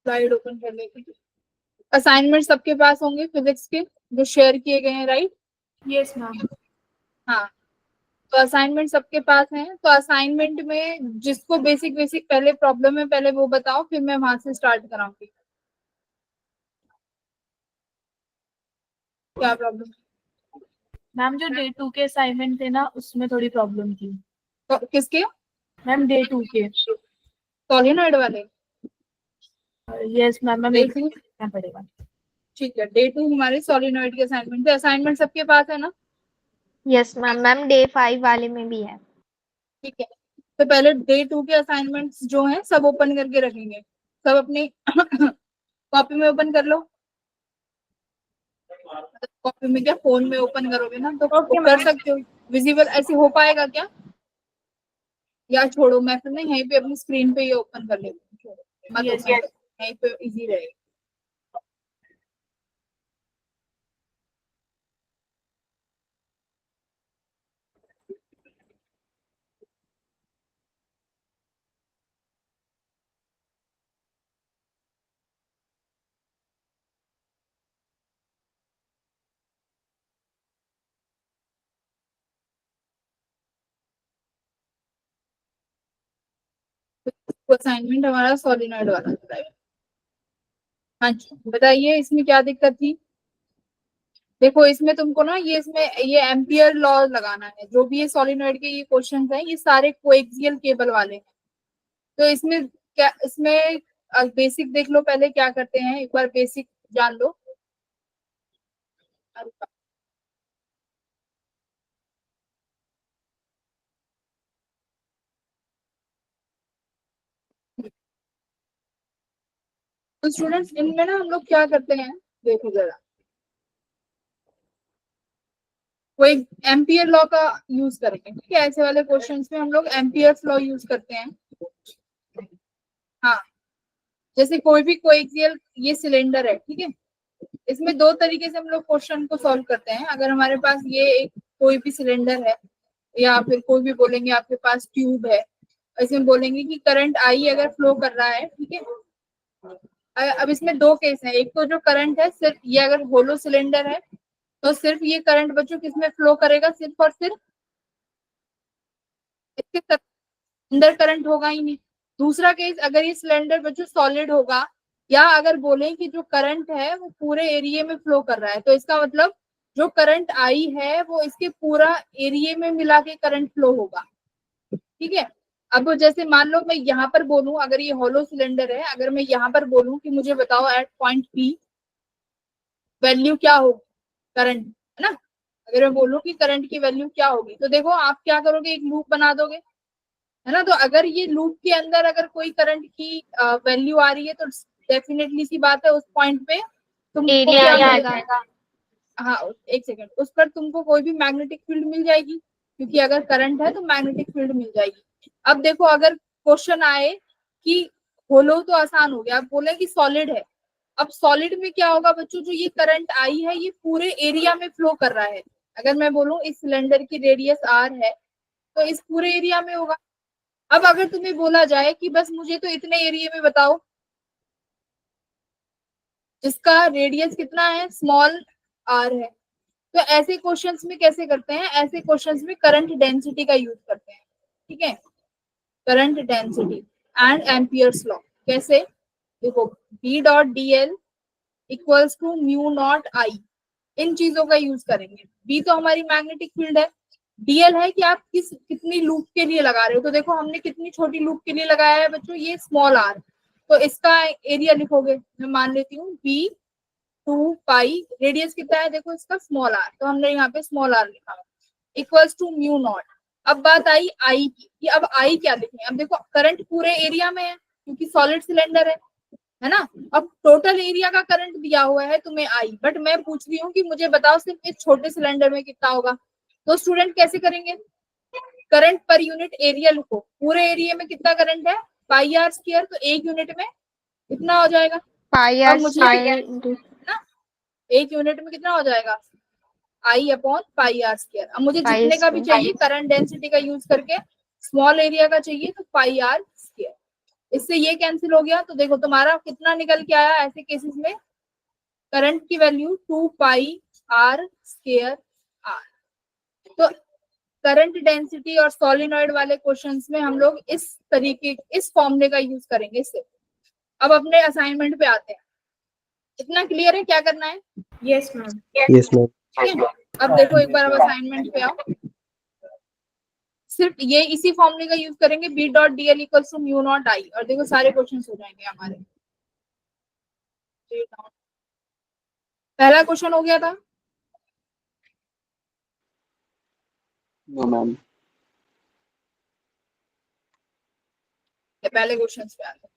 Slide open कर लेते हैं। असाइनमेंट सबके पास होंगे फिजिक्स के जो शेयर किए गए हैं, राइट? Yes ma'am. हाँ, तो असाइनमेंट सबके पास है। तो असाइनमेंट में जिसको बेसिक बेसिक पहले प्रॉब्लम है पहले वो बताओ, फिर मैं वहां से स्टार्ट कराऊंगी। क्या प्रॉब्लम? मैम जो डे 2 के असाइनमेंट थे ना उसमें थोड़ी प्रॉब्लम थी। तो किसके? मैम डे 2 के। सोलिनॉइड वाले? यस मैम, मैम डे एक टू? देखना पड़ेगा। ठीक है, डे टू हमारे सोलिनॉइड के असाइनमेंट थे। असाइनमेंट सबके पास है ना? यस मैम, मैम डे 5 वाले में भी है। ठीक है, तो पहले डे टू के असाइनमेंट्स जो हैं सब ओपन करके रखेंगे। सब अपनी कॉपी में ओपन कर लो। कॉपी में क्या, फोन में ओपन करोगे ना तो ओके कर मैम। सकते हो। विजिबल ऐसे हो पाएगा क्या? या छोड़ो, मैं फिर ना यहीं पे अपनी स्क्रीन पे ये ओपन कर लेती हूँ। मत यस। ओपन करो, यहीं पे इजी रहेगा। असाइनमेंट हमारा सोलिनॉइड वाला था। हाँ जी, बताइए इसमें क्या दिक्कत थी? देखो इसमें तुमको ना इसमें ये एम्पियर लॉ लगाना है। जो भी ये सोलिनॉइड के ये क्वेश्चंस हैं ये सारे कोएक्सियल केबल वाले हैं। तो इसमें क्या, इसमें बेसिक देख लो पहले क्या करते हैं, एक बार बेसिक जान लो। तो स्टूडेंट्स इनमें ना हम लोग क्या करते हैं, देखो जरा, कोई एम्पियर लॉ का यूज करेंगे। ठीक है, ऐसे वाले क्वेश्चंस में हम लोग एम्पियर्स लॉ यूज करते हैं। हाँ, जैसे कोई भी कोएक्सियल ये सिलेंडर है, ठीक है, इसमें दो तरीके से हम लोग क्वेश्चन को सॉल्व करते हैं। अगर हमारे पास ये एक कोई भी सिलेंडर है, या फिर कोई भी बोलेंगे आपके पास ट्यूब है, इसमें बोलेंगे कि करंट आई अगर फ्लो कर रहा है, ठीक है। अब इसमें दो केस है, एक तो जो करंट है सिर्फ ये अगर होलो सिलेंडर है तो सिर्फ ये करंट बच्चों किसमें फ्लो करेगा, सिर्फ और सिर्फ इसके अंदर करंट होगा ही नहीं। दूसरा केस अगर ये सिलेंडर बच्चों सॉलिड होगा, या अगर बोले कि जो करंट है वो पूरे एरिया में फ्लो कर रहा है, तो इसका मतलब जो करंट आई है वो इसके पूरा एरिया में मिला के करंट फ्लो होगा। ठीक है, अब जैसे मान लो मैं यहाँ पर बोलूं, अगर ये होलो सिलेंडर है, अगर मैं यहाँ पर बोलूं कि मुझे बताओ एट पॉइंट पी वैल्यू क्या होगी करंट, है ना। अगर मैं बोलूं कि करंट की वैल्यू क्या होगी, तो देखो आप क्या करोगे, एक लूप बना दोगे, है ना। तो अगर ये लूप के अंदर अगर कोई करंट की वैल्यू आ रही है तो डेफिनेटली सी बात है उस पॉइंट पे तुमको एरिया क्या आ मिलेगा? जाएगा। हाँ, एक सेकेंड, उस पर तुमको कोई भी मैग्नेटिक फील्ड मिल जाएगी, क्योंकि अगर करंट है तो मैग्नेटिक फील्ड मिल जाएगी। अब देखो अगर क्वेश्चन आए कि होलो, तो आसान हो गया, आप बोले कि सॉलिड है। अब सॉलिड में क्या होगा बच्चों, जो ये करंट आई है ये पूरे एरिया में फ्लो कर रहा है। अगर मैं बोलूं इस सिलेंडर की रेडियस आर है तो इस पूरे एरिया में होगा। अब अगर तुम्हें बोला जाए कि बस मुझे तो इतने एरिया में बताओ जिसका रेडियस कितना है, स्मॉल आर है, तो ऐसे क्वेश्चंस में कैसे करते हैं, ऐसे क्वेश्चंस में करंट डेंसिटी का यूज करते हैं। ठीक है, current density and Ampere's law. कैसे? देखो, B dot D L equals to mu not I, इन चीजों का यूज करेंगे। बी तो हमारी मैग्नेटिक फील्ड है, डीएल है कि आप कितनी लूप के लिए लगा रहे हो। तो देखो हमने कितनी छोटी लूप के लिए लगाया है बच्चों, ये स्मॉल आर, तो इसका एरिया लिखोगे, मैं मान लेती हूँ बी 2 पाई, रेडियस कितना है देखो इसका, स्मॉल आर, तो हमने यहाँ पे स्मॉल आर लिखा इक्वल्स टू म्यू नॉट। अब बात आई आई की, कि अब आई क्या लिखें। अब देखो करंट पूरे एरिया में है क्योंकि सॉलिड सिलेंडर है ना। अब टोटल एरिया का करंट दिया हुआ है तुम्हें आई, बट मैं पूछ रही हूँ कि मुझे बताओ सिर्फ इस छोटे सिलेंडर में कितना होगा। तो स्टूडेंट कैसे करेंगे, करंट पर यूनिट एरिया लिखो, पूरे एरिया में कितना करंट है, पाई आर स्क्वायर, तो एक यूनिट में कितना हो जाएगा। पाई अब आर मुझे स्क्वायर। ना एक यूनिट में कितना हो जाएगा, आई अपॉन पाई आर स्क्वायर। अब मुझे पाई जितने का भी स्क्वायर। चाहिए करंट डेंसिटी का यूज करके, स्मॉल एरिया का चाहिए तो पाई आर स्क्वायर। इससे ये कैंसिल हो गया, तो देखो तुम्हारा कितना निकल के आया ऐसे केसेस में, करंट की value 2 pi R square R. तो करंट डेंसिटी और सोलिनॉइड वाले क्वेश्चंस में हम लोग इस तरीके, इस फॉर्मूले का यूज करेंगे इससे। अब अपने असाइनमेंट पे आते हैं। इतना क्लियर है क्या करना है? Yes ma'am. Yes ma'am. ठीक है, अब देखो एक बार अब असाइनमेंट पे आओ। सिर्फ ये इसी फॉर्मूले का यूज करेंगे, B dot D L equals to mu not I, और देखो सारे क्वेश्चन हो जाएंगे हमारे। पहला क्वेश्चन हो गया था। No ma'am. पहले क्वेश्चन पे आते हैं।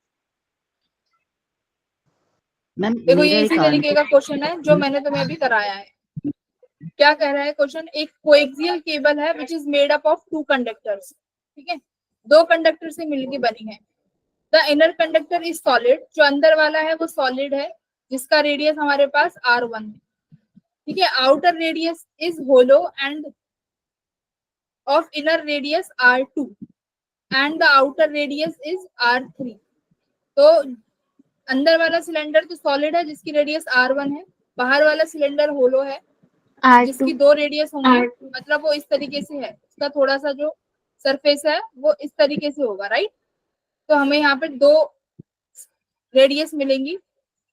मैम देखो मेरा ये एक इसी तरीके का आंसर क्वेश्चन है जो मैंने तुम्हें अभी कराया है। क्या कह रहा है क्वेश्चन? एक कोएक्सियल केबल है which is made up of 2 conductors. ठीक है, 2 कंडक्टर से मिलकर बनी है। The inner conductor is solid, जो अंदर वाला है वो सॉलिड है, जिसका रेडियस हमारे पास r1 है। ठीक है, outer radius is hollow and of inner radius r2 and the outer radius is r3। तो अंदर वाला सिलेंडर तो सॉलिड है जिसकी रेडियस r1 है, बाहर वाला सिलेंडर होलो है जिसकी R2 2 रेडियस होंगे, मतलब वो इस तरीके से है, उसका थोड़ा सा जो सरफेस है वो इस तरीके से होगा, राइट। तो हमें यहाँ पे 2 रेडियस मिलेंगी,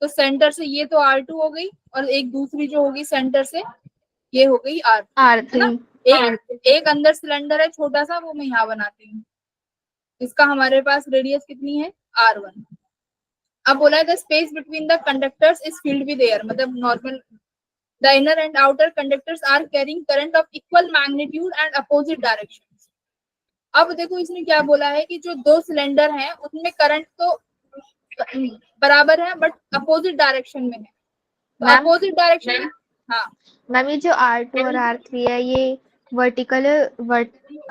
तो सेंटर से ये तो R2 हो गई, और एक दूसरी जो होगी सेंटर से ये हो गई R3, है ना। R3 एक अंदर सिलेंडर है छोटा सा, वो मैं यहाँ बनाती हूँ, इसका हमारे पास रेडियस कितनी है R1। अब बोला है the space between the conductors is filled with air, मतलब normal the inner and outer conductors are carrying current of equal magnitude and opposite direction. अब देखो इसने क्या बोला है कि जो 2 सिलेंडर हैं उनमें करंट तो बराबर है बट अपोजिट डायरेक्शन में है। तो मैम अपोजिट डायरेक्शन में, हाँ मैम ये जो R2 और R3 है ये वर्टिकल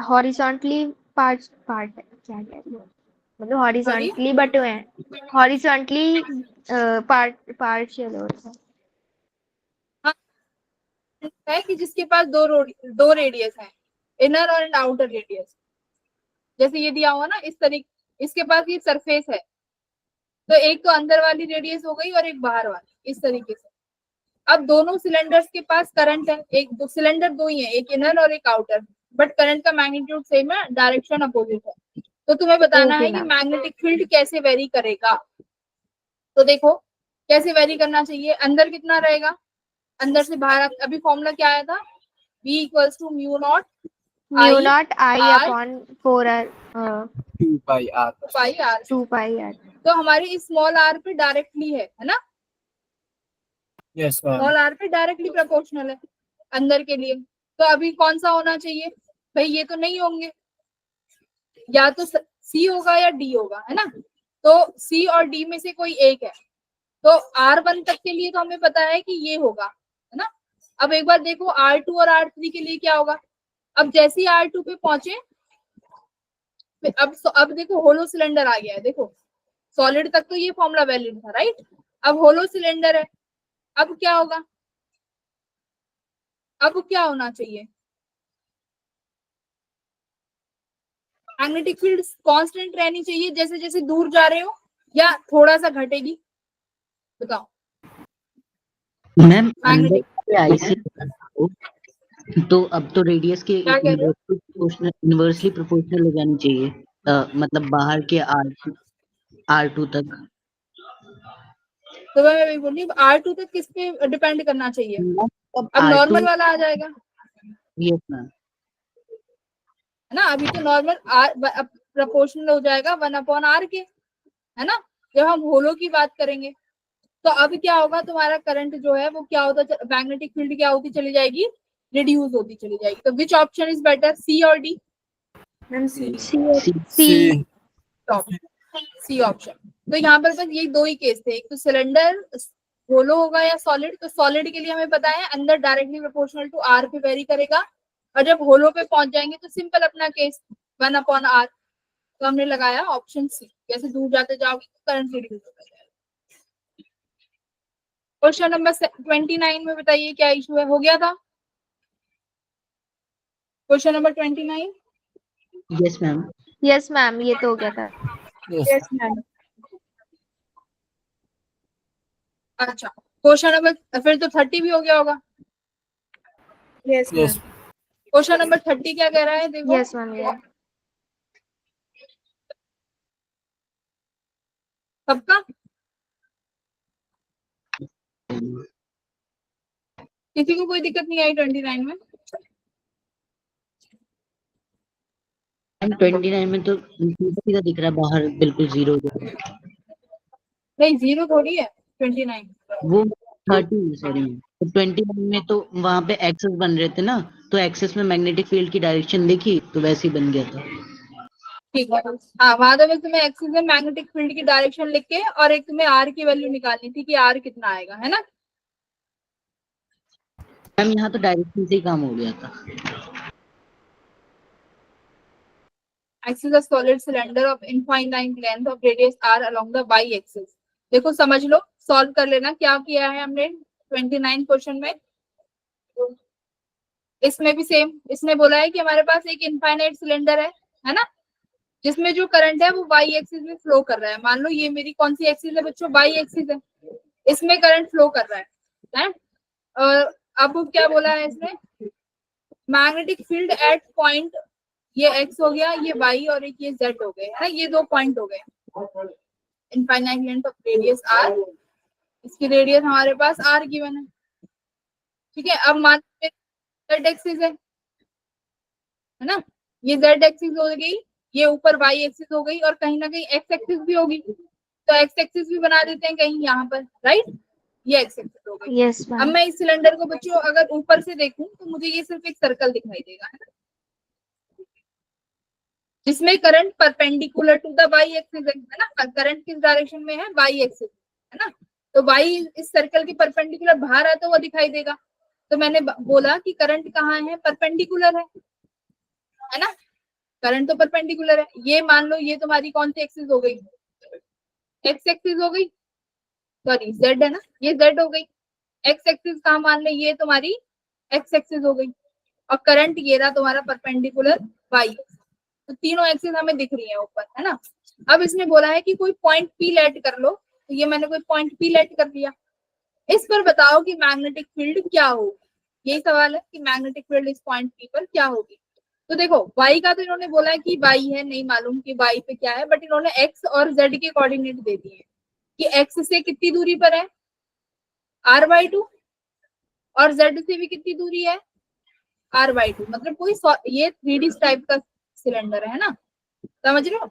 हॉरिजॉन्टली पार्ट है, क्या है मतलब हॉरिजॉन्टली बटे हुए हैं, हॉरिजॉन्टली पार्शियल हो रहा है। है कि जिसके पास 2 रेडियस है, इनर और आउटर रेडियस। जैसे ये दिया हुआ ना इस तरीके, इसके पास ये सरफेस है, तो एक तो अंदर वाली रेडियस हो गई और एक बाहर वाली, इस तरीके से। अब दोनों सिलेंडर्स के पास करंट है, एक दो सिलेंडर 2 ही है, एक इनर और एक आउटर, बट करंट का मैग्नीट्यूड सेम है, डायरेक्शन अपोजिट है। तो तुम्हें बताना है कि मैग्नेटिक फील्ड कैसे वेरी करेगा। तो देखो कैसे वेरी करना चाहिए, अंदर कितना रहेगा, अंदर से बाहर। अभी फॉर्मूला क्या आया था, B equals to mu not I upon 4R 2 pi R. Pi R. 2 pi R। तो हमारी स्मॉल r पे डायरेक्टली है ना, यस मैम। स्मॉल r पे डायरेक्टली प्रोपोर्शनल है अंदर के लिए। तो अभी कौन सा होना चाहिए भाई, ये तो नहीं होंगे, या तो C होगा या D होगा, है ना। तो C और D में से कोई एक है, तो R1 तक के लिए तो हमें पता है कि ये होगा, है ना। अब एक बार देखो R2 और R3 के लिए क्या होगा। अब जैसे ही R2 पे पहुंचे, अब देखो होलो सिलेंडर आ गया है, देखो सॉलिड तक तो ये फॉर्मूला वैलिड था, राइट। अब होलो सिलेंडर है, अब क्या होगा, अब क्या होना चाहिए, मैग्नेटिक फील्ड कांस्टेंट रहनी चाहिए जैसे जैसे दूर जा रहे हो, या थोड़ा सा घटेगी, बताओ। मैम अंदर मैग्नेटिक से आई से तो अब तो रेडियस के क्या कह रहे हो? इनवर्सली प्रोपोर्शनल हो जानी चाहिए, मतलब बाहर के R2 तक। तो मैं वही बोली, R2 तक किस पे डिपेंड करना चाहिए, अब अब R2 नॉर्मल वाला आ जाएगा, यस मैम। है ना। अभी तो नॉर्मल R प्रोपोर्शनल हो जाएगा 1/R के, है ना, जब हम होलो की बात करेंगे। तो अब क्या होगा, तुम्हारा करंट जो है वो क्या होता, मैग्नेटिक फील्ड क्या होती चली जाएगी, रिड्यूस होती चली जाएगी। तो which option is better, C और D? Ma'am C. C C option. तो यहाँ पर बस ये 2 ही केस थे, एक तो सिलेंडर होलो होगा या सॉलिड। तो सॉलिड के लिए हमें पता है अंदर डायरेक्टली प्रोपोर्शनल टू R पे वेरी करेगा, और जब होलो पे पहुंच जाएंगे तो सिंपल अपना केस 1/R। तो हमने लगाया ऑप्शन सी, जैसे दूर जाते जाओगे तो करंट रिड्यूस होता जाएगा। क्वेश्चन नंबर 29 में बताइए क्या इशू है, हो गया था question number 29। Yes ma'am. Yes ma'am ये तो हो गया था। Yes. Yes, ma'am. अच्छा, क्वेश्चन नंबर फिर तो 30 भी हो गया होगा। Yes, Yes. ma'am. Question number 30 क्या कह रहा है, देखो। Yes, ma'am. Yeah. सबका किसी को कोई दिक्कत नहीं आई 29 में? 29 में तो सीधा दिख रहा है बाहर बिल्कुल जीरो। नहीं, जीरो थोड़ी है 29। वो 30 सॉरी, तो 29 में तो वहां पे एक्सेस बन रहे थे ना, तो एक्सेस में मैग्नेटिक फील्ड की डायरेक्शन देखी तो वैसे ही बन गया था। ठीक है, हाँ, वहां तो बस तुम्हें एक्सिस में मैग्नेटिक फील्ड की डायरेक्शन लिख के और एक तुम्हें आर की वैल्यू निकालनी थी कि आर कितना आएगा, है ना। मैम यहाँ तो डायरेक्शन से ही काम हो गया था। Axis of solid cylinder of infinite length of radius R along the Y axis. देखो समझ लो, सॉल्व कर लेना क्या किया है हमने 29 क्वेश्चन में। इसमें भी सेम, इसमें बोला है कि हमारे पास एक इनफाइनाइट सिलेंडर है ना, जिसमें जो करंट है वो वाई एक्सिस में फ्लो कर रहा है। मान लो ये मेरी कौन सी एक्सिस है बच्चों, वाई एक्सिस है, इसमें करंट फ्लो कर रहा है। और अब क्या बोला है इसमें, मैग्नेटिक फील्ड एट पॉइंट, ये एक्स हो गया, ये वाई और एक ये जेड हो गए, है ना, ये दो पॉइंट हो गए। Infinite length of radius R, इसकी रेडियस हमारे पास आर गिवन है, ठीक है। अब मान जेड एक्सिस है ना, ये जेड एक्सिस हो गई, ये ऊपर वाई एक्सिस हो गई और कहीं ना कहीं एक्स एक्सिस भी होगी, तो एक्स एक्सिस भी बना देते हैं कहीं यहाँ पर, राइट। ये एक्स एक्सिस हो गई। Yes, अब ma'am. मैं इस सिलेंडर को बच्चों अगर ऊपर से देखूं तो मुझे ये सिर्फ एक सर्कल दिखाई देगा, है ना, जिसमें current perpendicular to the Y axis है ना। करंट किस डायरेक्शन में है, वाई एक्सिस, है ना। तो वाई इस सर्कल के परपेंडिकुलर बाहर आता हुआ दिखाई देगा, तो मैंने बोला कि करंट कहाँ है, परपेंडिकुलर है ना। करंट तो परपेंडिकुलर है। ये मान लो ये तुम्हारी कौन सी एक्सिस हो गई, एक्स एक्सिस हो गई, सॉरी जेड है ना, ये जेड हो गई। एक्स एक्सिस कहाँ मान ले, ये तुम्हारी एक्स एक्सिस हो गई, और करंट ये रहा तुम्हारा परपेंडिकुलर वाई। तो तीनों एक्सिस हमें दिख रही है ऊपर, है ना। अब इसने बोला है कि कोई पॉइंट पी लेट कर लो, तो ये मैंने कोई पॉइंट पी लेट कर दिया। इस पर बताओ कि मैग्नेटिक फील्ड क्या होगी, यही सवाल है कि मैग्नेटिक फील्ड इस पॉइंट पी पर क्या होगी। तो देखो y का तो इन्होंने बोला है कि y है, नहीं मालूम कि y पे क्या है, बट इन्होंने x और z के कोऑर्डिनेट दे दिए कि x से कितनी दूरी पर है, r/2, और z से भी कितनी दूरी है, r/2। मतलब कोई ये 3D टाइप का सिलेंडर है ना, समझ रहे हो,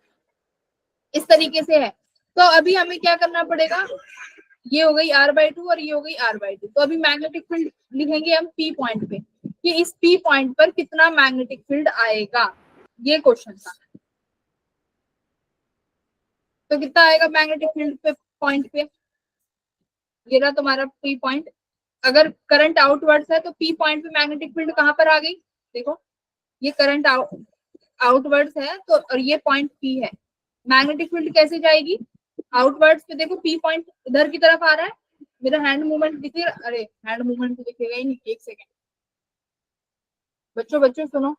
इस तरीके से है। तो अभी हमें क्या करना पड़ेगा, ये हो गई r/2 और ये हो गई r/2। तो अभी मैग्नेटिक फील्ड लिखेंगे हम p पॉइंट पे कि इस p पॉइंट पर कितना मैग्नेटिक फील्ड आएगा, ये क्वेश्चन था। तो कितना आएगा मैग्नेटिक फील्ड पे पॉइंट पे, ये रहा तुम्हारा p पॉइंट। अगर करंट आउटवर्ड्स है तो p पॉइंट पे मैग्नेटिक फील्ड कहां पर आ गई, देखो ये करंट आउटवर्ड्स है तो, और ये पॉइंट p है, मैग्नेटिक फील्ड कैसे जाएगी आउटवर्ड्स पे। देखो p पॉइंट इधर की तरफ आ रहा है, मेरा हैंड मूवमेंट दिखेगा, अरे हैंड मूवमेंट तो दिखेगा ही नहीं, एक सेकेंड बच्चों, बच्चों सुनो,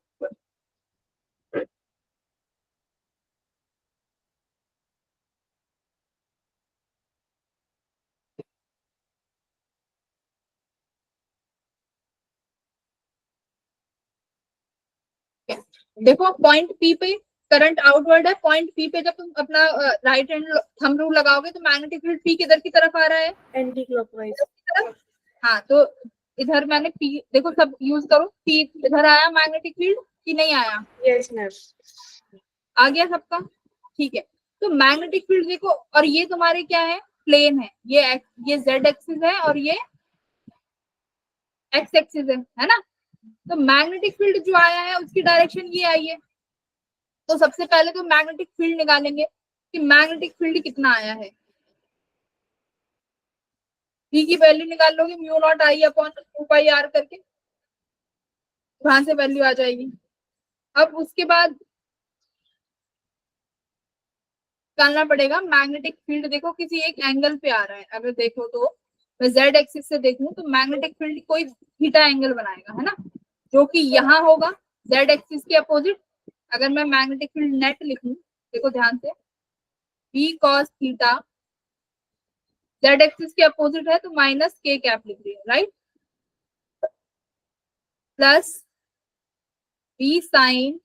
देखो पॉइंट पी पे करंट आउटवर्ड है, पॉइंट पी पे जब तुम अपना राइट हैंड थंब रूल लगाओगे तो मैग्नेटिक फील्ड पी किधर की तरफ आ रहा है, एंटी क्लॉकवाइज। हाँ, तो इधर मैंने पी, देखो सब यूज करो, पी इधर आया मैग्नेटिक फील्ड कि नहीं आया, यस मैम। आ गया सबका, ठीक है। तो मैग्नेटिक फील्ड देखो, और ये तुम्हारे क्या है, प्लेन है, ये जेड एक्सिस है और ये एक्स एक्सिस है ना। तो मैग्नेटिक फील्ड जो आया है उसकी डायरेक्शन ये आई है। तो सबसे पहले तो मैग्नेटिक फील्ड निकालेंगे कि मैग्नेटिक फील्ड कितना आया है, V की वैल्यू निकाल लोगे μ0I/2πr करके, वहां से वैल्यू आ जाएगी। अब उसके बाद निकालना पड़ेगा मैग्नेटिक फील्ड, देखो किसी एक एंगल पे आ रहा है, अगर देखो तो मैं जेड एक्सिस से देखूं तो मैग्नेटिक फील्ड कोई थीटा एंगल बनाएगा, है ना, जो कि यहाँ होगा जेड एक्सिस के अपोजिट। अगर मैं मैग्नेटिक फील्ड नेट लिखूं, देखो ध्यान से, B cos theta, Z axis के अपोजिट है तो माइनस के कैप लिख रही है, right, plus B sine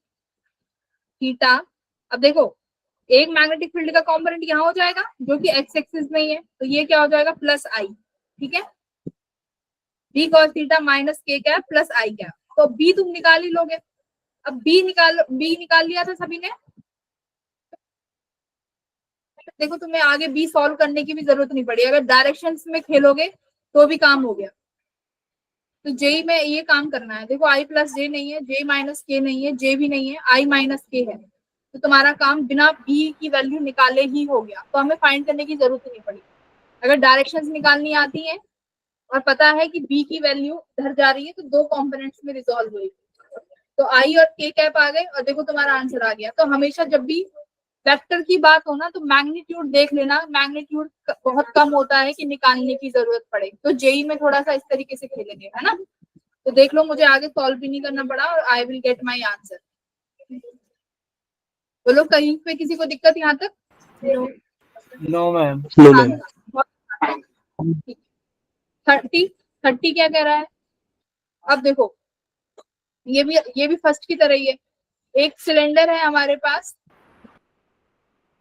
theta. अब देखो एक मैग्नेटिक फील्ड का कंपोनेंट यहाँ हो जाएगा जो कि एक्स एक्सिस में ही है, तो ये क्या हो जाएगा प्लस आई, ठीक है, B cos theta minus K cap plus आई कैप। तो बी तुम निकाल ही लोगे। अब बी निकाल लिया था सभी ने। देखो तुम्हें आगे बी सॉल्व करने की भी जरूरत नहीं पड़ी, अगर डायरेक्शंस में खेलोगे तो भी काम हो गया। तो जे में ये काम करना है, देखो आई प्लस जे नहीं है, जे माइनस के नहीं है, जे भी नहीं है, आई माइनस के है, तो तुम्हारा काम बिना बी की वैल्यू निकाले ही हो गया, तो हमें फाइंड करने की जरूरत नहीं पड़ी। अगर डायरेक्शंस निकालनी आती है और पता है कि बी की वैल्यू इधर जा रही है तो दो कंपोनेंट्स में रिजॉल्व होगी, तो आई और के कैप आ गए और देखो तुम्हारा आंसर आ गया। तो हमेशा जब भी वेक्टर की बात हो ना तो मैग्नीट्यूड देख लेना, मैग्नीट्यूड बहुत कम होता है कि निकालने की जरूरत पड़े। तो जेई में थोड़ा सा इस तरीके से खेलेंगे, है ना। तो देख लो मुझे आगे सॉल्व भी नहीं करना पड़ा और I will get my answer. बोलो कहीं पे किसी को दिक्कत यहाँ तक? No ma'am. No ma'am. 30 क्या कह रहा है? अब देखो ये भी फर्स्ट की तरह ही है। एक सिलेंडर है हमारे पास,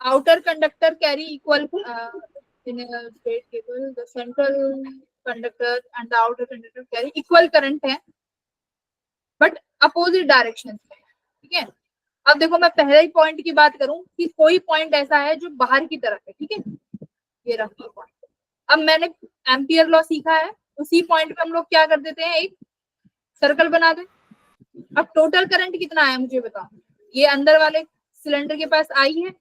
outer conductor carry equal state cable, the central conductor and the outer conductor carry equal current है बट अपोजिट डायरेक्शन में, ठीक है। अब देखो मैं पहले ही पॉइंट की बात करूं कि कोई पॉइंट ऐसा है जो बाहर की तरफ है, ठीक है, ये रखिए पॉइंट। अब मैंने एम्पियर लॉ सीखा है, उसी पॉइंट पे हम लोग क्या कर देते हैं, एक सर्कल बना दे। अब टोटल करंट कितना है मुझे बताओ। ये अंदर वाले सिलेंडर के पास आई है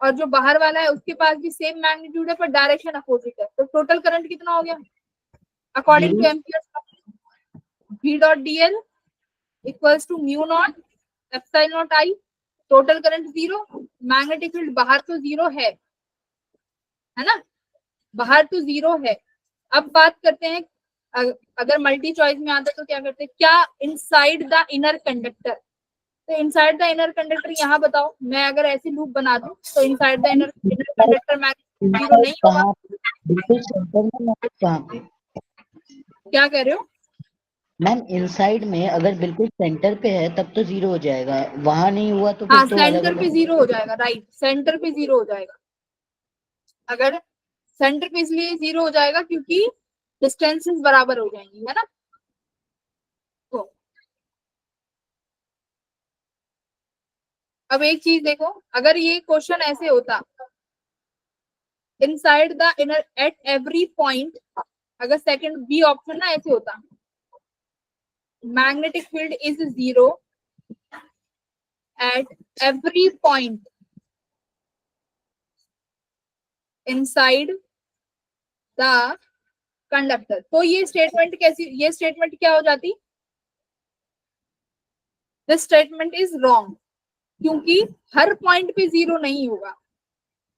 और जो बाहर वाला है उसके पास भी सेम मैग्नीट्यूड है पर डायरेक्शन अपोजिट है, तो टोटल करंट कितना हो गया according to ampere, V dot dl equals to mu not epsilon not I. Total current 0, magnetic field बाहर तो 0 है ना, बाहर तो 0 है। अब बात करते हैं अगर मल्टी चॉइस में आता तो क्या करते हैं, क्या इनसाइड द इनर कंडक्टर, तो इनसाइड द इनर कंडक्टर यहाँ बताओ। मैं अगर ऐसी लूप बना दूं तो inside the inner conductor magnetic 0 नहीं होगा। बिल्कुल सेंटर में मैम, कहाँ पे क्या कह रहे हो मैम? इनसाइड में अगर बिल्कुल सेंटर पे है तब तो 0 हो जाएगा, वहां नहीं हुआ तो फिर हाँ तो अलग सेंटर पे अलग। 0 हो जाएगा, राइट, सेंटर पे 0 हो जाएगा। अगर सेंटर पे इसलिए 0 हो जाएगा क्योंकि डिस्टेंसेस बराबर हो जाएंगी, है ना। तो अब एक चीज देखो, अगर ये क्वेश्चन ऐसे होता inside the inner at every point, अगर सेकंड बी ऑप्शन ना ऐसे होता, magnetic field is 0 at every point inside the conductor, तो ये स्टेटमेंट कैसी, ये स्टेटमेंट क्या हो जाती, दिस स्टेटमेंट इज रॉन्ग, क्योंकि हर पॉइंट पे 0 नहीं होगा,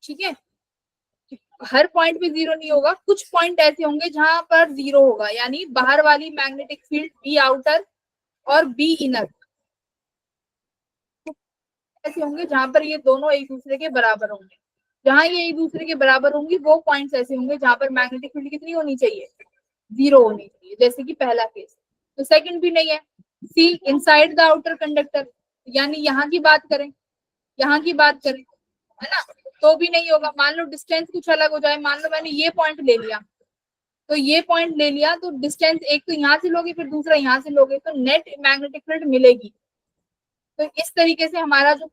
ठीक है, हर पॉइंट पे 0 नहीं होगा। कुछ पॉइंट ऐसे होंगे जहां पर 0 होगा, यानी बाहर वाली मैग्नेटिक फील्ड बी आउटर और बी इनर ऐसे होंगे जहां पर ये दोनों एक दूसरे के बराबर होंगे। जहां ये एक दूसरे के बराबर होंगी वो पॉइंट्स ऐसे होंगे जहां पर मैग्नेटिक फील्ड कितनी होनी चाहिए, 0 होनी चाहिए, जैसे कि पहला केस। तो सेकंड भी नहीं है। सी इनसाइड द आउटर कंडक्टर, यानी यहाँ की बात करें, यहाँ की बात करें, है ना, तो भी नहीं होगा। मान लो डिस्टेंस कुछ अलग हो जाए, मान लो मैंने ये पॉइंट ले लिया, तो ये पॉइंट ले लिया तो डिस्टेंस एक तो यहाँ से लोगे फिर दूसरा यहाँ से लोगे, तो नेट मैग्नेटिक फील्ड मिलेगी। तो इस तरीके से हमारा जो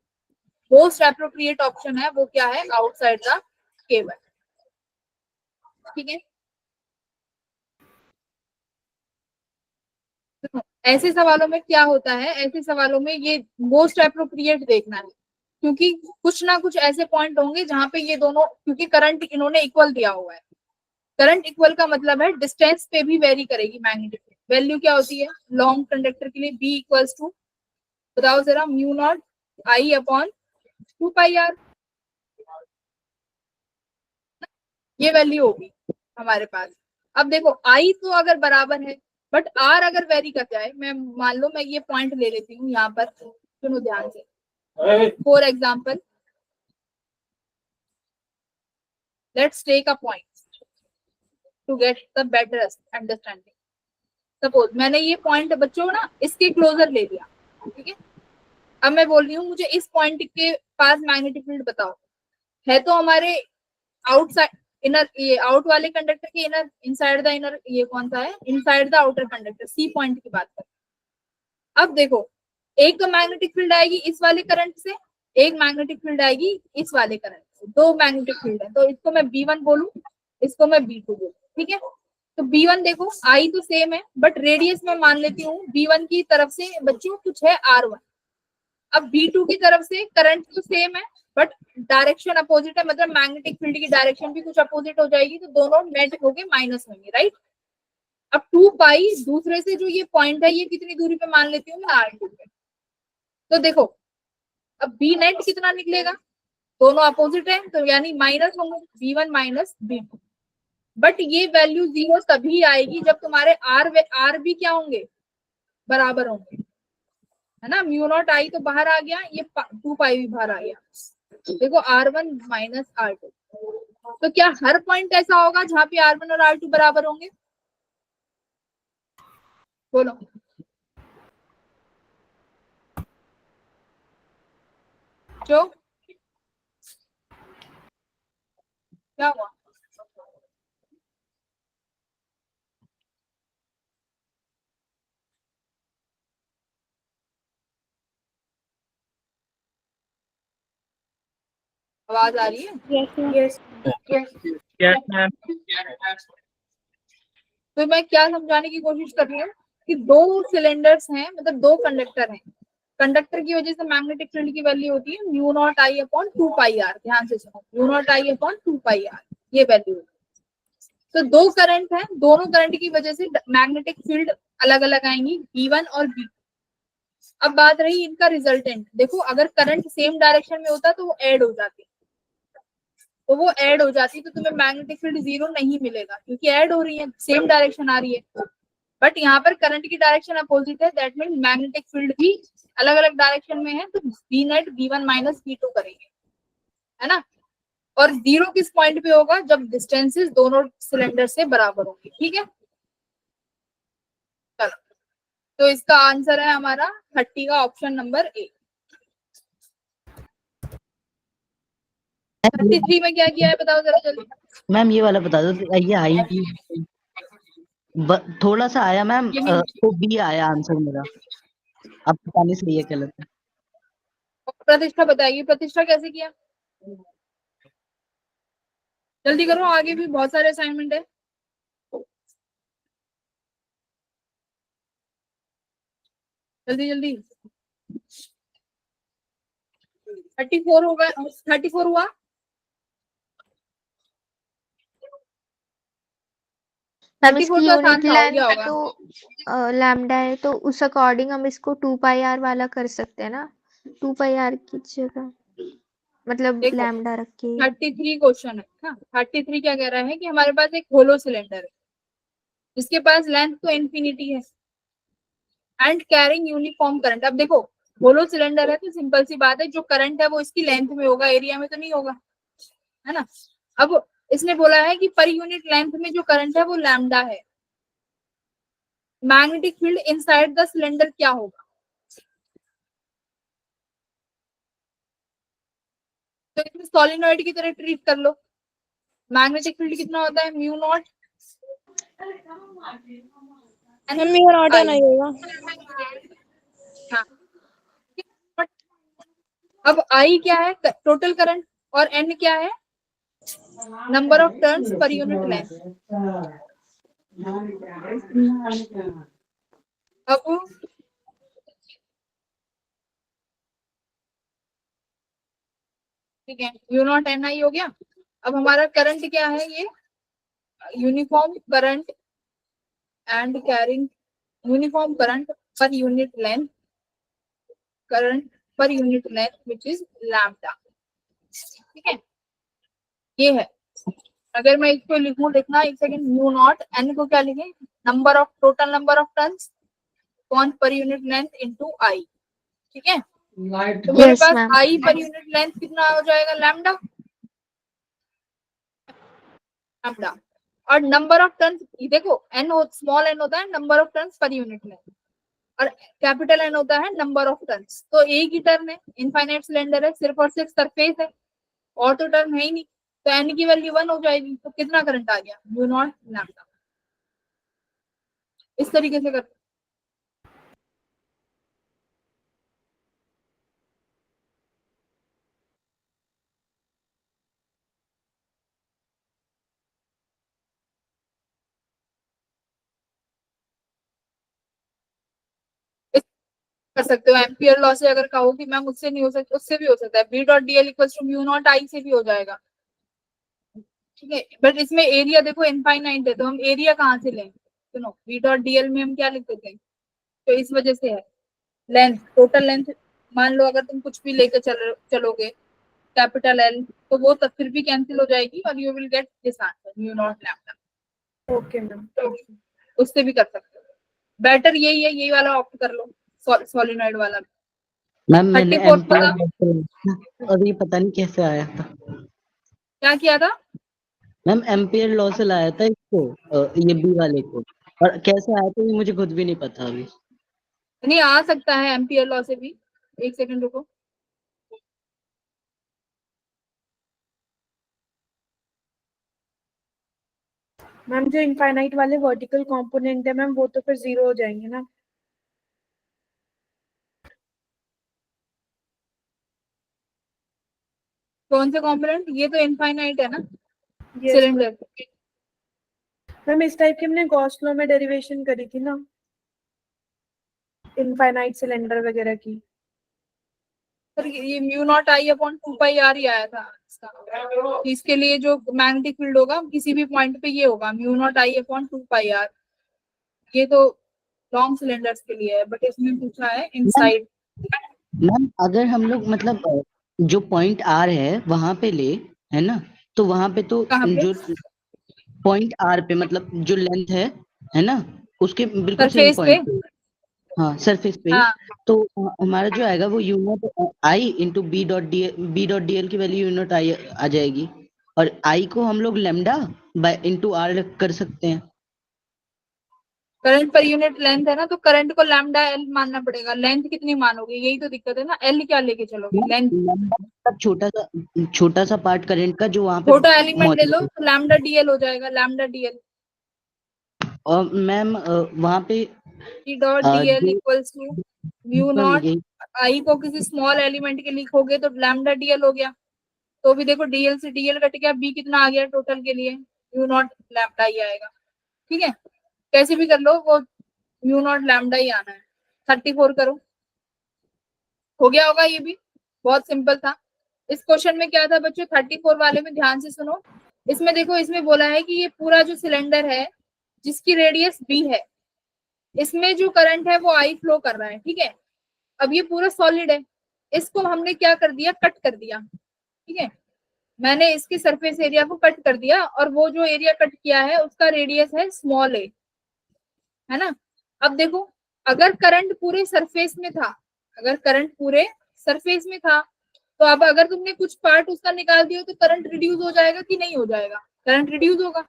मोस्ट एप्रोप्रिएट ऑप्शन है वो क्या है, आउटसाइड द केबल, ठीक है। तो ऐसे सवालों में क्या होता है, ऐसे सवालों में ये मोस्ट एप्रोप्रिएट देखना है, क्योंकि कुछ ना कुछ ऐसे पॉइंट होंगे जहां पे ये दोनों, क्योंकि करंट इन्होंने इक्वल दिया हुआ है, करंट इक्वल का मतलब है डिस्टेंस पे भी वेरी करेगी मैग्नेटिक वैल्यू। क्या होती है लॉन्ग कंडक्टर के लिए, बी इक्वल्स टू, बताओ जरा, mu not I upon 2 pi R, ये वैल्यू होगी हमारे पास। अब देखो आई तो अगर बराबर है बट आर अगर वेरी कर जाए, मैं मान लो मैं ये पॉइंट ले लेती हूँ यहाँ पर, सुनो ध्यान से, for example let's take a point to get the better understanding. Suppose मैंने ये पॉइंट बच्चों ना इसके क्लोजर ले लिया, ठीक है। अब मैं बोल रही हूँ मुझे इस पॉइंट के पास मैग्नेटिक फील्ड बताओ। है तो हमारे आउटसाइड इनर, ये आउट वाले कंडक्टर के इनर, इनसाइड द इनर, ये कौन सा है, inside the outer conductor, C point की बात करें। अब देखो एक तो मैग्नेटिक फील्ड आएगी इस वाले करंट से, एक मैग्नेटिक फील्ड आएगी इस वाले करंट से, दो मैग्नेटिक फील्ड है। तो इसको मैं B1 बोलूं, इसको मैं B2 बोलूं, ठीक है। तो B1 देखो आई तो सेम है बट रेडियस में मान लेती हूँ B1 की तरफ से बच्चों कुछ है R1। अब B2 की तरफ से करंट तो सेम है बट डायरेक्शन अपोजिट है, मतलब मैग्नेटिक फील्ड की डायरेक्शन भी कुछ अपोजिट हो जाएगी, तो दोनों नेट होके माइनस होंगे, राइट। अब 2 पाई दूसरे से जो ये पॉइंट है ये कितनी दूरी पे मान लेती हूँ मैं, R2 पे। तो देखो अब B नेट कितना निकलेगा, दोनों अपोजिट है तो यानी माइनस होंगे, B1 माइनस B2। बट ये वैल्यू 0 तभी आएगी जब तुम्हारे आर भी क्या होंगे, बराबर होंगे, है ना। म्यू नॉट आई तो बाहर आ गया, ये 2 पाई भी बाहर आ गया। देखो R1 माइनस R2, तो क्या हर पॉइंट ऐसा होगा जहां पे R1 और R2 बराबर होंगे, बोलो। जो क्या हुआ, आवाज आ रही है? Yes Yes, ma'am. तो मैं क्या समझाने की कोशिश कर रही हूँ कि दो सिलेंडर्स हैं, मतलब दो कंडक्टर हैं। कंडक्टर की वजह से मैग्नेटिक फील्ड की वैल्यू होती है mu not I upon 2 pi R. ध्यान से सुनो, mu not I upon 2 pi R, ये वैल्यू होती है। तो दो करंट है, दोनों करंट की वजह से मैग्नेटिक फील्ड अलग अलग आएंगी, B1 और B2। अब बात रही इनका रिजल्टेंट, देखो अगर करंट सेम डायरेक्शन में होता तो वो ऐड हो जाती, तो तुम्हें मैग्नेटिक फील्ड 0 नहीं मिलेगा क्योंकि ऐड हो रही है, सेम डायरेक्शन आ रही है। बट यहाँ पर करंट की डायरेक्शन अपोजिट है, दैट मीन मैग्नेटिक फील्ड भी अलग अलग डायरेक्शन में है, तो B net B1 minus B2 करेंगे, है ना। और 0 किस पॉइंट पे होगा, जब डिस्टेंसेस दोनों सिलेंडर से बराबर होंगे, ठीक है। चलो, तो इसका आंसर है हमारा 30 का ऑप्शन नंबर A। 33 में क्या किया है बताओ जरा जल्दी। मैम ये वाला बता दो, ये आई थी थोड़ा सा आया मैम, तो B आया आंसर मेरा। अब पता नहीं सही है गलत है। प्रतिष्ठा बताएगी, प्रतिष्ठा कैसे किया, जल्दी करो, आगे भी बहुत सारे असाइनमेंट है। जल्दी जल्दी। 34 होगा, 34 हुआ। हम इसकी 34 तो आसान यूनिट था, हो लेंथ गया होगा। तो लैम्डा है, तो उस अकॉर्डिंग हम इसको 2 पाई आर वाला कर सकते हैं ना, 2 पाई आर की जगह मतलब देखो लैम्डा रख के। 33 क्वेश्चन है ना। 33 क्या कह रहा है कि हमारे पास एक होलो सिलेंडर है जिसके पास लेंथ तो इन्फिनिटी है एंड कैरिंग यूनिफॉर्म करंट। अब देखो होलो सिलेंडर है तो सिंपल सी बात है, जो करंट है वो इसकी लेंथ में होगा, एरिया में तो नहीं होगा, है ना। अब इसने बोला है कि पर यूनिट लेंथ में जो करंट है वो लैम्डा है। Magnetic field inside the cylinder क्या होगा, तो इसमें सोलिनॉइड की तरह ट्रीट कर लो। मैग्नेटिक फील्ड कितना होता है, mu not mu not I. नहीं होगा। हाँ, अब आई क्या है, टोटल करंट, और एन क्या है, number of turns per unit length. अब ठीक है, यू नॉट एन आई हो गया। अब हमारा करंट क्या है, ये uniform current and carrying uniform current per unit length, current per unit length which is lambda, ठीक है। ये है, अगर मैं इसको लिखूं, लिखना एक सेकंड, म्यू नॉट एन को क्या लिखें, number of total number of turns upon per unit length into I, ठीक है। तो मेरे Yes, पास ma'am. आई पर यूनिट लेंथ कितना हो जाएगा, लैम्डा। लैम्डा। और नंबर ऑफ टर्न्स देखो, एन स्मॉल एन होता है number of turns per unit में, और कैपिटल एन होता है नंबर ऑफ टर्न्स। तो एक ही टर्न है, इनफाइनाइट सिलेंडर है, सिर्फ और सिर्फ सरफेस है, और तो टर्न है ही नहीं, तो एन की वैल्यू 1 हो जाएगी। तो कितना करंट आ गया, म्यू नॉट लैम्डा। इस तरीके से कर कर सकते हो। एम्पियर लॉ से अगर कहो कि मैम उससे नहीं हो सकता, उससे भी हो सकता है, B dot D L equal to mu not I से भी हो जाएगा, ठीक है। बट इसमें एरिया देखो इनफाइनाइट है, तो हम एरिया कहाँ से लें, सुनो, बी डॉट डी एल में हम क्या लिख देते हैं, तो इस वजह से है। लेंथ, टोटल लेंथ, मान लो अगर तुम कुछ भी लेकर चलोगे कैपिटल एल, तो वो तब फिर भी कैंसिल हो जाएगी और you will get this answer mu naught lambda. Okay ma'am. उससे भी कर सकते हो, बेटर यही है, यही वाला ऑप्ट कर लो, सोलिनॉइड वाला। मैम मैंने 34 पता एम्पियर अभी पता नहीं कैसे आया था। क्या किया था, मैम एम्पियर लॉ से लाया था इसको, ये बी वाले को, और कैसे आया था ये मुझे खुद भी नहीं पता अभी। नहीं आ सकता है एम्पियर लॉ से भी, एक सेकंड रुको। मैम जो इनफाइनाइट वाले वर्टिकल कंपोनेंट है मैम, वो तो फिर 0 हो जाएंगे ना। कौन से कॉम्पोनेंट, ये तो इनफाइनाइट है ना यस सिलेंडर। मैम, इस टाइप की हमने गॉस लॉ में डेरिवेशन करी थी ना, इनफाइनाइट सिलेंडर वगैरह की। सर ये mu not I upon 2 pi R ही आया था इसका, तो इसके लिए जो मैग्नेटिक फील्ड होगा किसी भी पॉइंट पे ये होगा mu not I upon 2 pi R. ये तो लॉन्ग सिलेंडर्स के लिए है, बट इसमें पूछा है इनसाइड। मैम अगर हम लोग मतलब जो पॉइंट आर है वहां पे ले, है ना, तो वहां पे तो कहाँ पे, जो पॉइंट आर पे मतलब जो लेंथ है ना, उसके बिल्कुल सेम सरफेस पे, पॉइंट पे, हाँ सरफेस पे ही, हाँ तो हमारा जो आएगा वो mu not I into B dot D L की वैल्यू यू नॉट आई आ जाएगी, और आई को हम लोग लेमडा बाय इंटू आर कर सकते हैं। करंट पर यूनिट लेंथ है ना, तो करंट को लैम्डा एल मानना पड़ेगा। लेंथ कितनी मानोगे, यही तो दिक्कत है ना, एल क्या लेके चलोगे, लेंथ। लैम्डा मतलब छोटा सा पार्ट करंट का जो वहां पे छोटा एलिमेंट ले लो मौजूद तो लैम्डा डीएल हो जाएगा, लैम्डा डीएल। है। और मैम वहां पे डी डॉट डीएल जो equals to mu ma'am not, यही आई को किसी स्मॉल एलिमेंट के लिखोगे तो लैम्डा डीएल हो गया। तो भी देखो डीएल से डीएल कट गया, बी कितना आ गया टोटल के लिए, म्यू नॉट लैम्डा ही आएगा, ठीक है। कैसे भी कर लो, वो म्यू नॉट लैम्डा ही आना है। 34 करो, हो गया होगा ये भी, बहुत सिंपल था। इस क्वेश्चन में क्या था बच्चों, 34 वाले में ध्यान से सुनो। इसमें देखो, इसमें बोला है कि ये पूरा जो सिलेंडर है जिसकी रेडियस बी है, इसमें जो करंट है वो आई फ्लो कर रहा है, ठीक है। अब ये पूरा सॉलिड है, इसको हमने क्या कर दिया, कट कर दिया, ठीक है। मैंने इसके सरफेस एरिया को कट कर दिया, और वो जो एरिया कट किया है उसका रेडियस है स्मॉल ए, है ना। अब देखो, अगर करंट पूरे सरफेस में था, अगर करंट पूरे सरफेस में था, तो अब अगर तुमने कुछ पार्ट उसका निकाल दिया तो करंट रिड्यूस हो जाएगा कि नहीं हो जाएगा, करंट रिड्यूस होगा।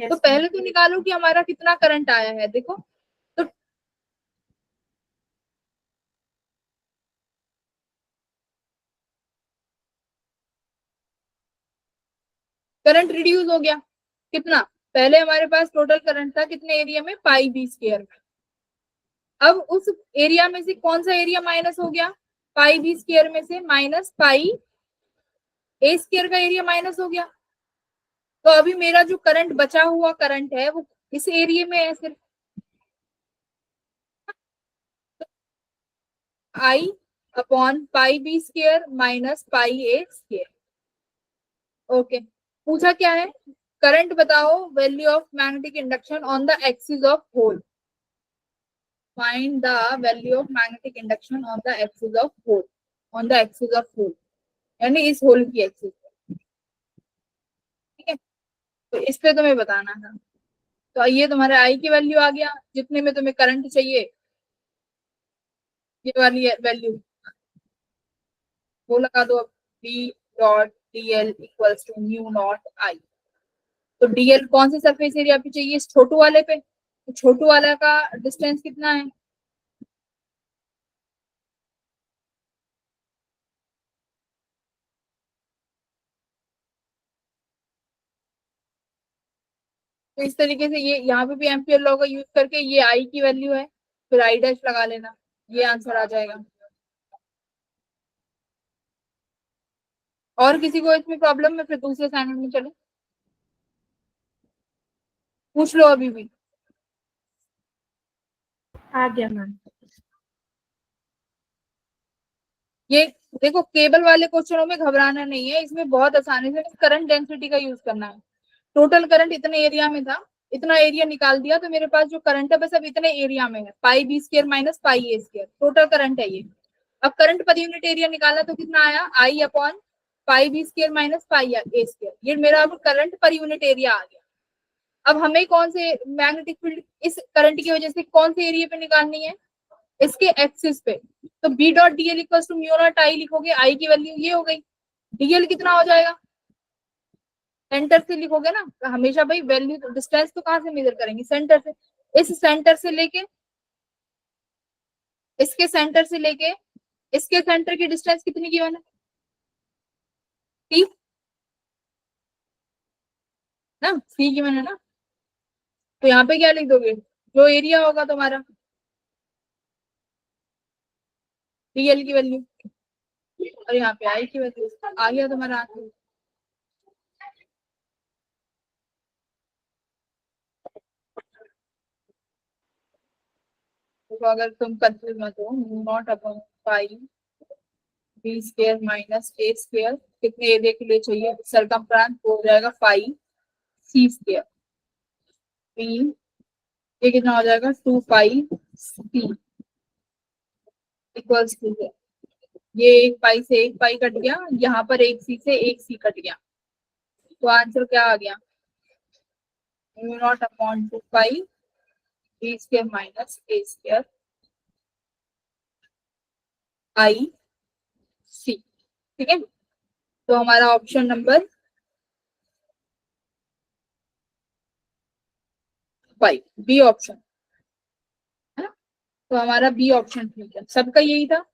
तो पहले तो निकालो कि हमारा कितना करंट आया है, देखो तो करंट रिड्यूस हो गया कितना, पहले हमारे पास टोटल करंट था कितने एरिया में, पाई बी स्क्वायर में। अब उस एरिया में से कौन सा एरिया माइनस हो गया, पाई बी स्क्वायर में से माइनस पाई ए स्क्वायर का एरिया माइनस हो गया। तो अभी मेरा जो करंट बचा हुआ करंट है वो इस एरिया में है सिर्फ, I upon pi B square minus pi A square. Okay, पूछा क्या है, करंट बताओ value of magnetic induction on the axis of hole, find the value of magnetic induction on the axis of hole, on the axis of hole यानी इस whole की axis, ठीक है। तो इस पे तुम्हें बताना है। तो ये तुम्हारे आई की वैल्यू आ गया, जितने में तुम्हें करंट चाहिए, ये वाली वैल्यू वो लगा दो, B dot D L equals to mu not I. तो डीएल कौन से सरफेस एरिया पे चाहिए, इस छोटू वाले पे, तो छोटू वाला का डिस्टेंस कितना है, तो इस तरीके से ये यहाँ पे भी एम्पियर लॉ का यूज करके ये आई की वैल्यू है, फिर आई डैश लगा लेना, ये आंसर आ जाएगा। और किसी को इसमें प्रॉब्लम है, फिर दूसरे असाइनमेंट में चले, पूछ लो अभी भी। आ गया मैम। ये देखो केबल वाले क्वेश्चनों में घबराना नहीं है, इसमें बहुत आसानी से करंट डेंसिटी का यूज करना है। टोटल करंट इतने एरिया में था, इतना एरिया निकाल दिया, तो मेरे पास जो करंट है बस अब इतने एरिया में है, पाई B square minus pi A square, total current है ये। अब करंट पर यूनिट एरिया निकालना, तो कितना आया, I upon pi B square minus pi A square, ये मेरा अब करंट पर यूनिट एरिया आ गया। अब हमें कौन से मैग्नेटिक फील्ड इस करंट की वजह से कौन से एरिया पे निकालनी है, इसके एक्सिस पे, तो B dot DL equal to mu not I लिखोगे, आई की वैल्यू ये हो गई, डीएल कितना हो जाएगा, सेंटर से लिखोगे ना, तो हमेशा भाई वैल्यू डिस्टेंस तो कहां से मेजर करेंगे, सेंटर से, इस सेंटर से लेके इसके सेंटर से लेके इसके सेंटर की डिस्टेंस कितनी की होना, सी ना, सी की मैंने ना, तो यहाँ पे क्या लिख दोगे, जो एरिया होगा तुम्हारा डीएल की वैल्यू, और यहाँ पे आई की वैल्यू, आ गया तुम्हारा आंसर। तो अगर तुम कंफ्यूज मत हो, not upon pi B square minus A square कितने एरिया के लिए चाहिए, सरकमफ्रेंस हो जाएगा पाई सी स्क्वायर, बी ये कितना हो जाएगा 2 पाई सी इक्वल्स टू, ये एक पाई से एक पाई कट गया, यहाँ पर एक सी से एक सी कट गया, तो आंसर क्या आ गया, mu naught upon 2 pi B square minus A square आई सी। ठीक है, तो हमारा ऑप्शन नंबर 5 बी ऑप्शन है ना, तो हमारा बी ऑप्शन ठीक है, सबका यही था।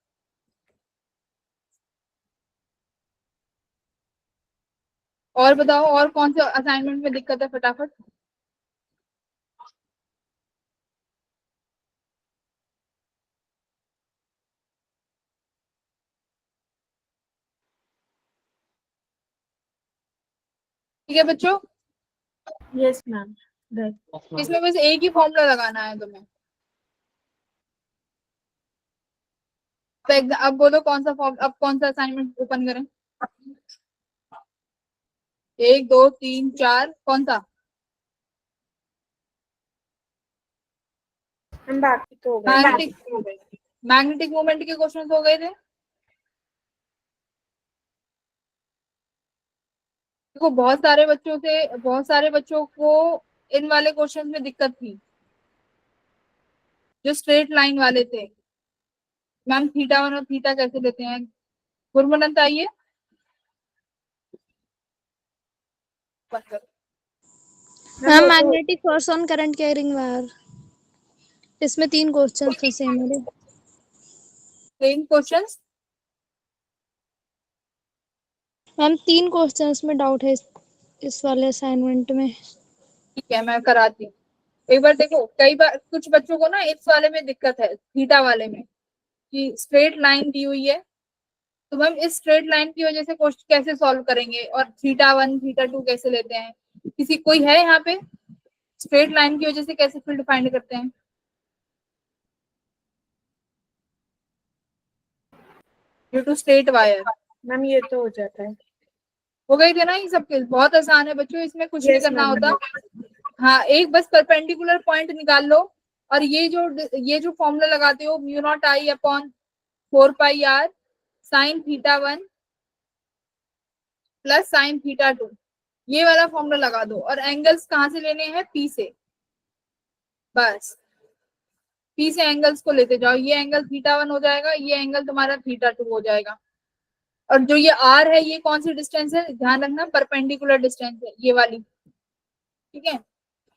और बताओ और कौन से असाइनमेंट में दिक्कत है, फटाफट। ठीक है बच्चों, यस मैम। इसमें बस एक ही फॉर्मूला लगाना है तुम्हें, तो अब बोलो कौन सा फॉर्म, अब कौन सा असाइनमेंट ओपन करें, 1 2 3 4 कौन सा, हम बाकी तो हो गए। मैग्नेटिक मोमेंट के क्वेश्चन हो गए थे। देखो बहुत सारे बच्चों को इन वाले क्वेश्चन में दिक्कत थी, जो स्ट्रेट लाइन वाले थे, मैम थीटा वन और थीटा कैसे लेते हैं, गुरमनंत आइए, ma'am magnetic force on current carrying wire, इसमें 3 क्वेश्चन फंसे हैं मेरे। सेम क्वेश्चंस मैम 3 क्वेश्चंस में डाउट है इस वाले असाइनमेंट में। ठीक है, मैं कराती हूँ। एक बार देखो, कई बार कुछ बच्चों को ना इस वाले में दिक्कत है, थीटा वाले में, कि स्ट्रेट लाइन दी हुई है, तो हम इस स्ट्रेट लाइन की वजह से क्वेश्चन कैसे सॉल्व करेंगे, और थीटा वन थीटा टू कैसे लेते हैं, किसी कोई है यहाँ पे, स्ट्रेट लाइन की वजह से कैसे फील्ड फाइंड करते हैं, due to straight wire, ma'am ये तो हो जाता है। हो गई थे ना ये सब, बहुत आसान है बच्चों, इसमें कुछ नहीं Yes, करना ma'am. होता। हाँ, एक बस परपेंडिकुलर पॉइंट निकाल लो, और ये जो फॉर्मूला लगाते हो, mu not I upon 4 pi R sine theta one plus sine theta two, ये वाला फॉर्मूला लगा दो, और एंगल्स कहाँ से लेने हैं, पी से, बस पी से एंगल्स को लेते जाओ, ये एंगल थीटा वन हो जाएगा, ये एंगल तुम्हारा थीटा टू हो जाएगा, और जो ये आर है ये कौन सी डिस्टेंस है, ध्यान रखना परपेंडिकुलर डिस्टेंस है ये वाली, ठीक है।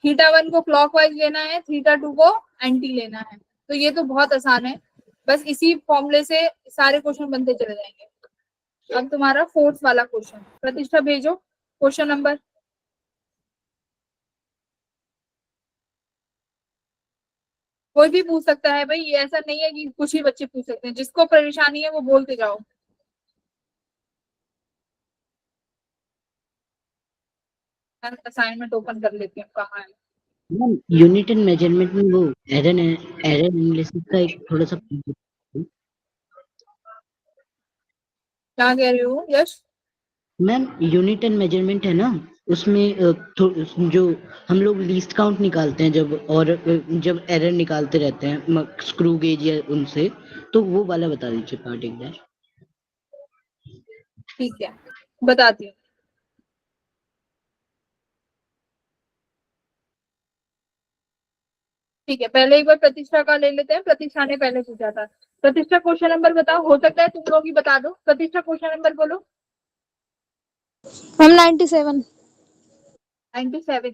थीटा 1 को क्लॉकवाइज लेना है, थीटा 2 को एंटी लेना है। तो ये तो बहुत आसान है, बस इसी फॉर्मूले से सारे क्वेश्चन बनते चले जाएंगे। अब तुम्हारा फोर्थ वाला क्वेश्चन, प्रतिष्ठा भेजो क्वेश्चन नंबर। कोई भी पूछ सकता है भाई, ये ऐसा नहीं है कि कुछ ही बच्चे पूछ सकते हैं, जिसको परेशानी है वो बोलते जाओ। असाइनमेंट ओपन कर लेती हूँ, कहाँ है। मैम यूनिट एंड मेजरमेंट में वो एरर एनालिसिस का एक थोड़ा सा क्या कह रहे हो यश? मैम यूनिट एंड मेजरमेंट है ना, उसमें जो हम लोग लीस्ट काउंट निकालते हैं जब, और जब एरर निकालते रहते हैं स्क्रू गेज या उनसे, तो वो वाला बता दीजिए पार्ट एक बार। ठीक है, बताती हूँ। ठीक है, पहले एक बार प्रतिष्ठा का ले लेते हैं। प्रतिष्ठा ने पहले पूछा था। प्रतिष्ठा क्वेश्चन नंबर बताओ, हो सकता है तुम लोग ही बता दो। प्रतिष्ठा क्वेश्चन नंबर बोलो। Ma'am 97। 97।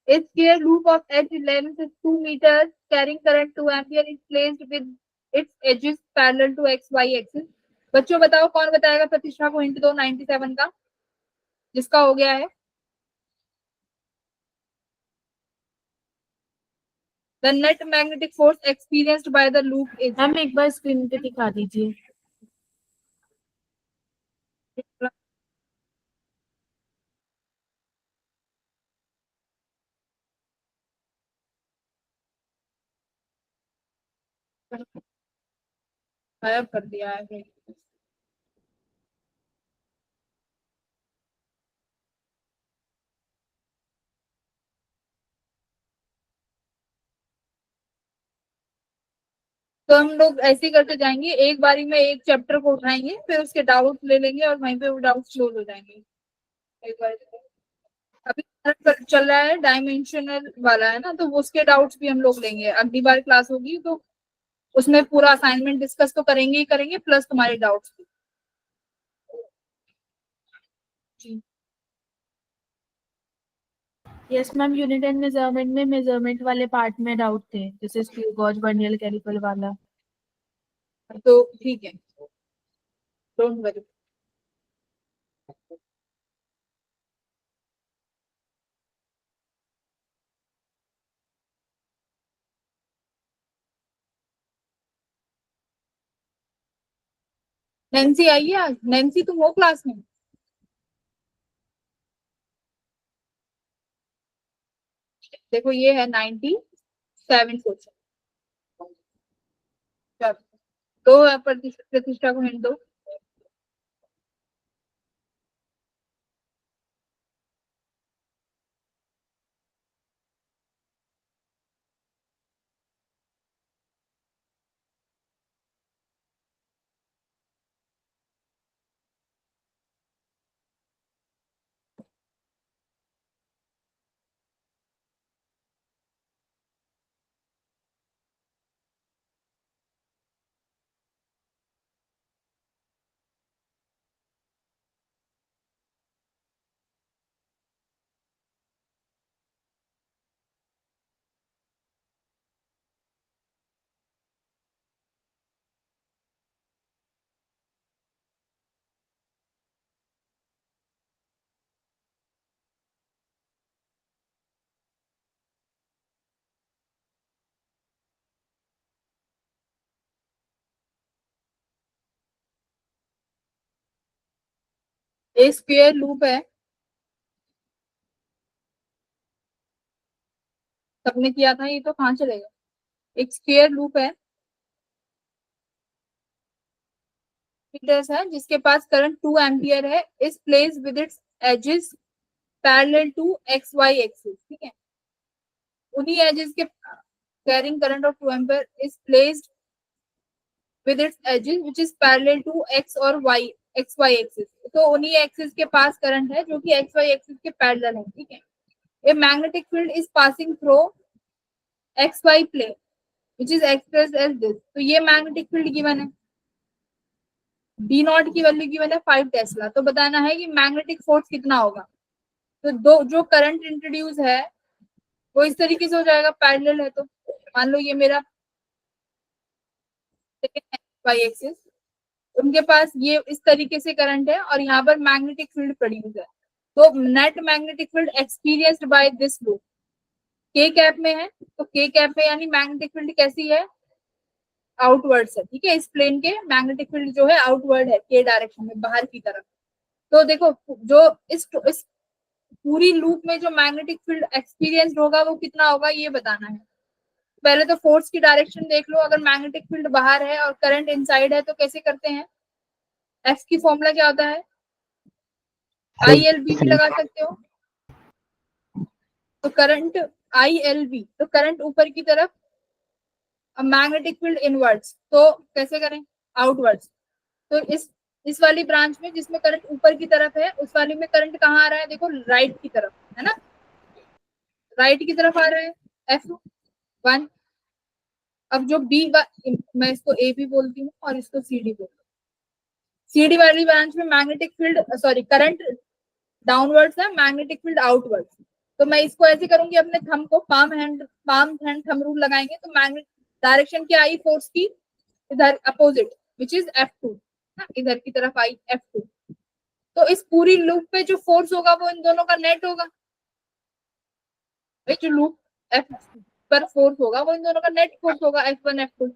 A square loop of edge length is 2 meters carrying current 2 ampere is placed with its edges parallel to XY axis। बच्चों बताओ कौन बताएगा प्रतिष्ठा को हिंट दो 97 का, जिसका हो गया है। The net magnetic force experienced by the loop is। Ma'am एक बार स्क्रीन पे दिखा दीजिए। गायब कर दिया है। तो हम लोग ऐसे करते जाएंगे, एक बारी में एक चैप्टर को उठाएंगे, फिर उसके डाउट ले लेंगे और वहीं पे वो डाउट क्लोज हो जाएंगे। एक बार अभी चल रहा है डायमेंशनल वाला है ना, तो उसके डाउट्स भी हम लोग लेंगे। अगली बार क्लास होगी तो उसमें पूरा असाइनमेंट डिस्कस तो करेंगे ही करेंगे, प्लस तुम्हारे डाउट्स भी। Yes ma'am, unit and measurement में मेजरमेंट वाले पार्ट में डाउट थे, जैसे स्क्रू गॉज बर्नियल कैलिपर वाला। तो ठीक है, डोंट वरी। नैन्सी आई है आज? नैन्सी तुम हो क्लास में? देखो ये है 97 क्वेश्चन। दो प्रतिष्ठा को हिंट दो। ए स्क्वेयर लूप है, सबने किया था ये, तो कहाँ चलेगा। एक स्क्वेयर लूप है है जिसके पास करंट 2 एम्पियर है, इस place with its edges parallel to X Y axis. ठीक है, उन्हीं एजेस के carrying current of 2 ampere is placed with its edges which is parallel to X और वाई एक्स वाई एक्सिस। तो उन्हीं एक्सिस के पास करंट है जो कि एक्स वाई एक्सिस के पैरेलल है। ठीक है, A magnetic field is passing through X Y plane which is expressed as this. तो ये मैग्नेटिक फील्ड गिवन है, बी नॉट की वैल्यू गिवन है 5 टेस्ला। तो बताना है कि मैग्नेटिक फोर्स कितना होगा। तो दो जो करंट इंट्रोड्यूस है वो इस तरीके से हो जाएगा, पैरेलल है। तो मान लो ये मेरा वाई एक्सिस, उनके पास ये इस तरीके से करंट है और यहाँ पर मैग्नेटिक फील्ड प्रोड्यूस है। तो net magnetic field experienced by this loop के कैप में है। तो के कैप में यानी मैग्नेटिक फील्ड कैसी है, आउटवर्ड है, ठीक है। इस प्लेन के मैग्नेटिक फील्ड जो है आउटवर्ड है, के डायरेक्शन में, बाहर की तरफ। तो देखो जो इस पूरी लूप में जो मैग्नेटिक फील्ड एक्सपीरियंस्ड होगा वो कितना होगा ये बताना है। पहले तो फोर्स की डायरेक्शन देख लो, अगर मैग्नेटिक फील्ड बाहर है और करंट इनसाइड है तो कैसे करते हैं, एफ की फॉर्मूला क्या होता है, आई एल बी भी लगा सकते हो। तो करंट आई एल बी, तो करंट ऊपर की तरफ, मैग्नेटिक फील्ड इनवर्ड्स, तो कैसे करें, आउटवर्ड्स। तो इस वाली ब्रांच में जिसमें करंट ऊपर की तरफ है, उस वाली में करंट कहाँ आ रहा है, देखो राइट की तरफ है ना, राइट की तरफ आ रहा है F1। अब जो बी, मैं इसको ए बी बोलती हूँ और इसको सी डी बोलती हूँ। सी डी वाली ब्रांच में magnetic field, sorry current downwards है, मैग्नेटिक फील्ड आउटवर्ड्स। तो मैं इसको ऐसे करूंगी, अपने थंब को पाम हैंड थंब रूल लगाएंगे तो मैग्नेट डायरेक्शन क्या आई फोर्स की, इधर अपोजिट, विच इज F2, इधर की तरफ आई F2। तो इस पूरी लूप पे जो फोर्स होगा वो इन दोनों का नेट होगा। जो लूप F पर फोर्स होगा वो इन दोनों का नेट फोर्स होगा, F1 F2,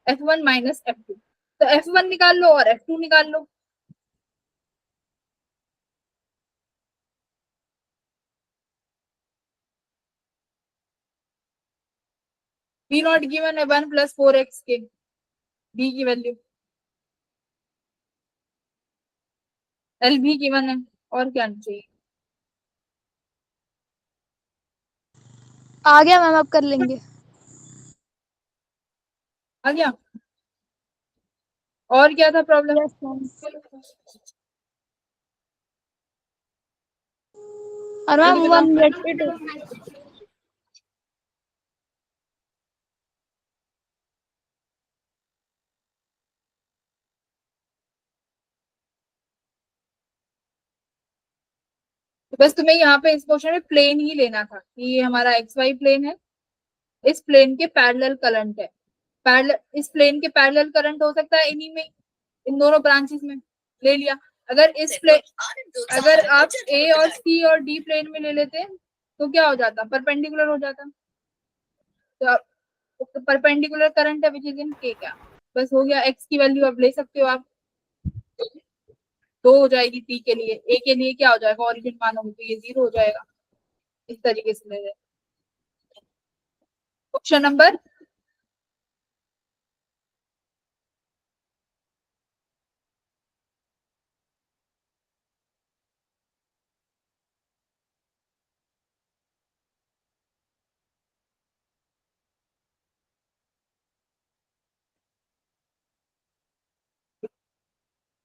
F1 minus F2। तो F1 निकाल लो और F2 निकाल लो। बी नॉट गिवन है 1 + 4x के, बी की वैल्यू, एल भी गिवन है, और क्या चाहिए। आ गया मैम, अब कर लेंगे। आ गया, और क्या था प्रॉब्लम। Yes ma'am. और मैम 182। तो बस तुम्हें यहाँ पे इस क्वेश्चन में प्लेन ही लेना था कि ये हमारा एक्स वाई प्लेन है, इस प्लेन के पैरेलल करंट है, पैरेलल, इस प्लेन के पैरेलल करंट हो सकता है इन्हीं में, इन दोनों ब्रांचेस में ले लिया। अगर इस प्लेन, अगर आप ए और सी और डी प्लेन में ले लेते तो क्या हो जाता, परपेंडिकुलर हो जाता। तो परपेंडिकुलर करंट है विच इज इन के, क्या बस हो गया। एक्स की वैल्यू अब ले सकते हो आप, 2 हो जाएगी टी के लिए, ए के लिए क्या हो जाएगा, ओरिजिन मानोगे तो ये 0 हो जाएगा। इस तरीके से ले रहे। क्वेश्चन नंबर